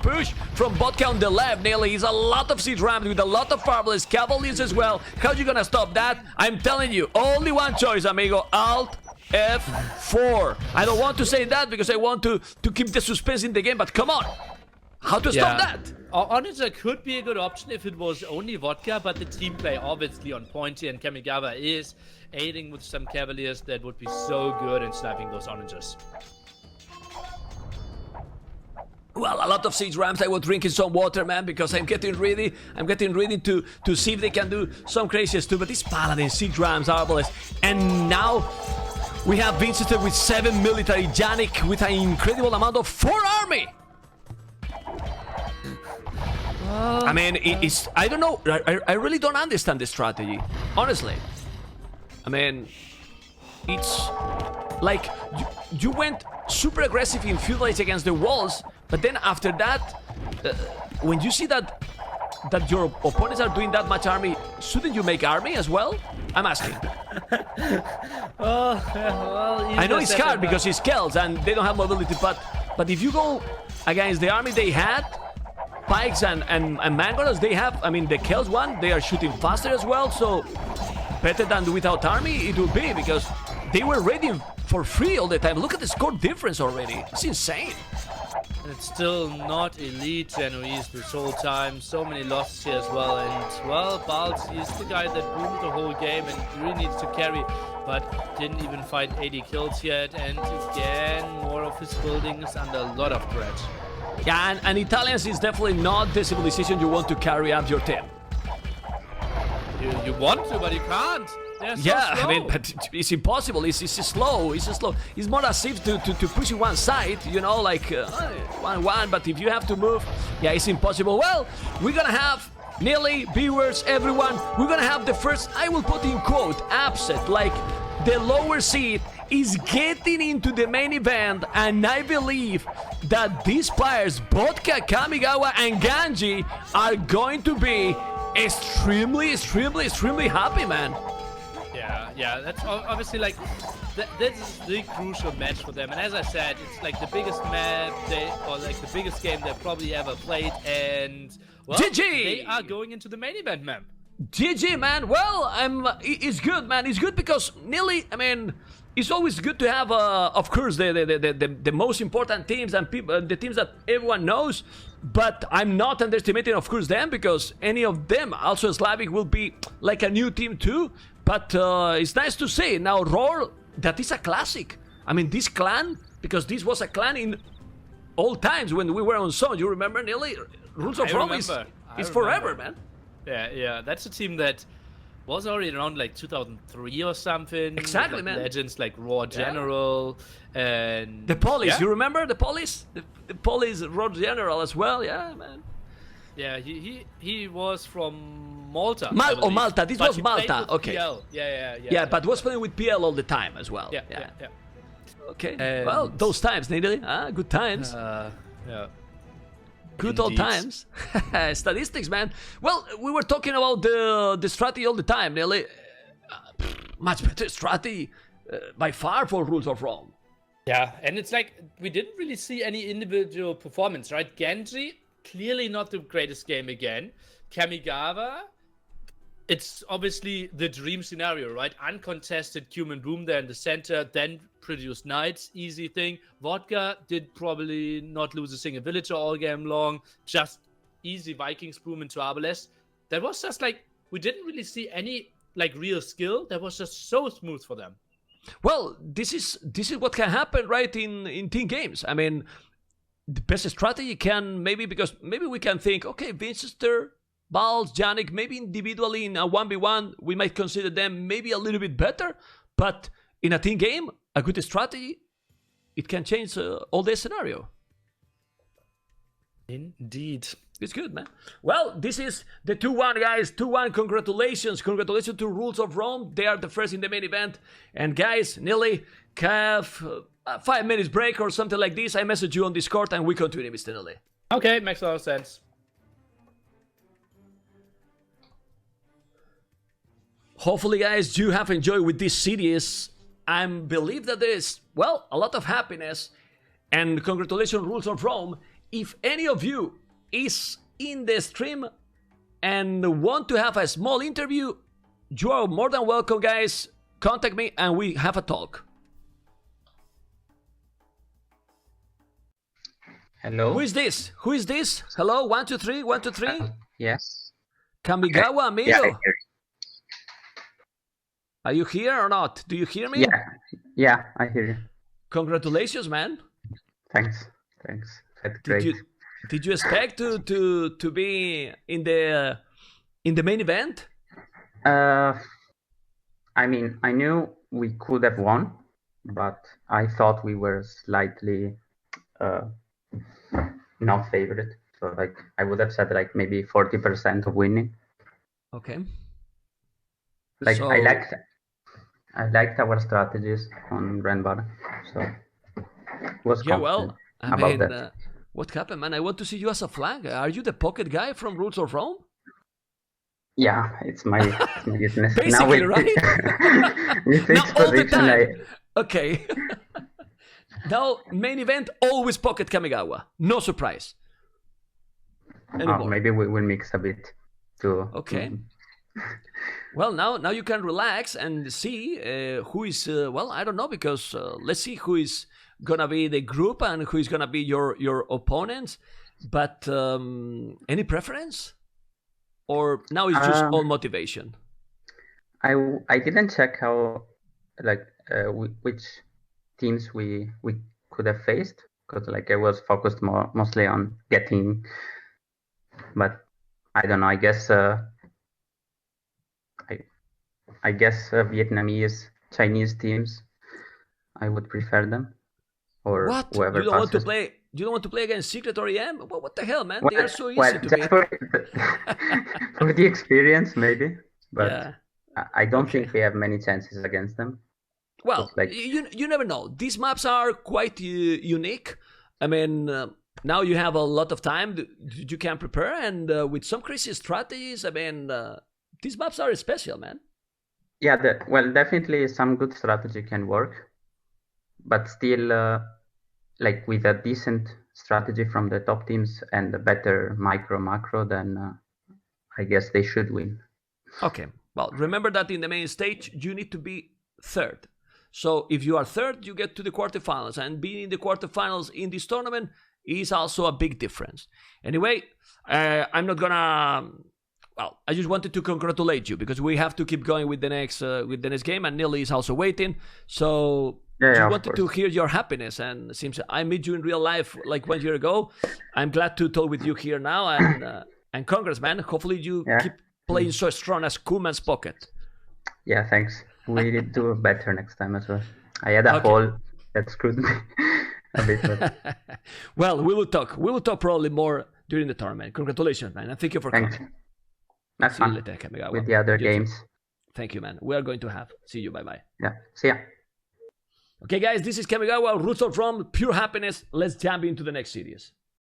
push from Vodka on the left, nearly. Is a lot of siege rams with a lot of fireballs, cavaliers as well. How you gonna stop that? I'm telling you, only one choice, amigo. Alt F4. I don't want to say that because I want to keep the suspense in the game, but come on. How to stop that? Onager could be a good option if it was only Vodka, but the team play obviously on point here, and Kamigawa is aiding with some Cavaliers that would be so good in sniping those Onagers. Well, a lot of siege rams. I was drinking some water, man, because I'm getting ready. I'm getting ready to see if they can do some craziest too. But these paladins, siege rams, arbalest, and now we have Winchester with 7 military, Yannick with an incredible amount of 4 army. I mean, it's... I don't know. I really don't understand the strategy. Honestly. I mean, it's... Like, you went super aggressive in feudalize against the walls, but then after that, when you see that your opponents are doing that much army, shouldn't you make army as well? I'm asking. Well, I know it's hard because it's Kells and they don't have mobility, but if you go against the army they had, Pikes and Mangoros, they have, I mean, the Kells one, they are shooting faster as well, so better than without army it would be, because they were ready for free all the time. Look at the score difference already. It's insane. And it's still not elite Genoese this whole time. So many losses here as well. And, well, Balz, he's the guy that boomed the whole game and really needs to carry, but didn't even find 80 kills yet. And again, more of his buildings under a lot of threat. Yeah, and Italians is definitely not the civilization you want to carry up your team. You want to, but you can't. They're so Yeah, slow. I mean, but it's impossible. It's slow. It's slow. It's more as if to push you one side, you know, like 1-1. But if you have to move, yeah, it's impossible. Well, we're gonna have nearly viewers, everyone. We're gonna have the first, I will put in quote, upset, like the lower seed is getting into the main event, and I believe that these players, Vodka, Kamigawa, and Ganji, are going to be extremely happy, man. Yeah, that's obviously like this is the crucial match for them. And as I said, it's like the biggest match like the biggest game they've probably ever played. And well, GG! They are going into the main event, man. GG, man. Well, it's good, man. It's good because nearly, I mean, it's always good to have, of course, the most important teams and people, the teams that everyone knows. But I'm not underestimating, of course, them, because any of them, also Slavic, will be like a new team too. But it's nice to see now, Roar, that is a classic. I mean, this clan, because this was a clan in old times when we were on Zone. You remember, nearly Rules of Rome is forever, man. Yeah, that's a team that was already around like 2003 or something. Exactly, like man. Legends like Raw General and the Police. Yeah? You remember the Police? The Police Raw General as well. Yeah, man. Yeah, he was from Malta. Malta. This but was he played Malta. with Okay. PL. Yeah, but was playing with PL all the time as well. Yeah. Okay. And- well, those times, nearly. Good times. Yeah. Good old Indeed. times. Statistics, man. Well, we were talking about the strategy all the time, nearly. Much better strategy by far for Rules of Rome. Yeah, and it's like we didn't really see any individual performance, right? Genji, clearly not the greatest game again. Kamigawa, it's obviously the dream scenario, right? Uncontested Cumin Boom there in the center, then produce Knights, easy thing. Vodka did probably not lose a single villager all game long, just easy Vikings boom into Arbalest. That was just like, we didn't really see any like real skill. That was just so smooth for them. Well, this is what can happen, right, in team games. I mean, the best strategy can maybe we can think, okay, Winchester, Balz, Yannick, maybe individually in a 1v1, we might consider them maybe a little bit better, but in a team game, a good strategy, it can change all the scenario. Indeed. It's good, man. Well, this is the 2-1, guys. 2-1. Congratulations. Congratulations to Rules of Rome. They are the first in the main event. And guys, nearly have 5 minutes break or something like this. I message you on Discord and we continue, Mr. Nelly. Okay, makes a lot of sense. Hopefully, guys, you have enjoyed with this series. I believe that there is, well, a lot of happiness. And congratulations, Rules of Rome. If any of you is in the stream and want to have a small interview, you are more than welcome, guys. Contact me and we have a talk. Hello. Who is this? Who is this? Hello, 1, 2, 3, 1, 2, 3. Yes. Kamigawa, amigo. Yeah, I hear you. Are you here or not? Do you hear me? Yeah, I hear you. Congratulations, man. Thanks. That's great. Did you expect to be in the main event? I mean, I knew we could have won, but I thought we were slightly not favored. So like I would have said like maybe 40% of winning. Okay. Like so... I liked our strategies on Grand Bar. So was yeah, well, I mean, that. What happened, man? I want to see you as a flag. Are you the pocket guy from Rules of Rome? Yeah, it's my business. Basically, now right? with now each all the position, time. Okay. Now, main event, always pocket Kamigawa. No surprise. Anymore. Maybe we will mix a bit too. Okay. Well, now you can relax and see who is, well, I don't know, because let's see who is going to be the group and who is going to be your opponents. But any preference? Or now it's just all motivation? I didn't check how, like, which teams we could have faced, because like I was focused mostly on getting, but I don't know, I guess Vietnamese, Chinese teams, I would prefer them, or what? whoever You don't passes. want to play against Secret or EM? What the hell, man? Well, they are so easy well, to just beat. for the experience, maybe, but Yeah. I don't think we have many chances against them. Well, like, you never know. These maps are quite unique. I mean, now you have a lot of time. You can prepare, and with some crazy strategies, I mean, these maps are special, man. Yeah, well, definitely some good strategy can work, but still, like with a decent strategy from the top teams and a better macro, then I guess they should win. Okay. Well, remember that in the main stage, you need to be third. So if you are third, you get to the quarterfinals, and being in the quarterfinals in this tournament is also a big difference. Anyway, I'm not gonna. Well, I just wanted to congratulate you because we have to keep going with the next game, and Nili is also waiting. So just wanted to hear your happiness, and since I met you in real life like 1 year ago, I'm glad to talk with you here now. And congrats, man. Hopefully you keep playing so strong as Kuman's pocket. Yeah, thanks. We need to do better next time as well. I had a hole that screwed me a bit. But... Well, we will talk. We will talk probably more during the tournament. Congratulations, man, and thank you for coming. That's fun. Later, Kamigawa. With the other games. Thank you, man. We are going to have. See you. Bye-bye. Yeah. See ya. Okay, guys, this is Kamigawa, Roots of Rome, pure happiness. Let's jump into the next series.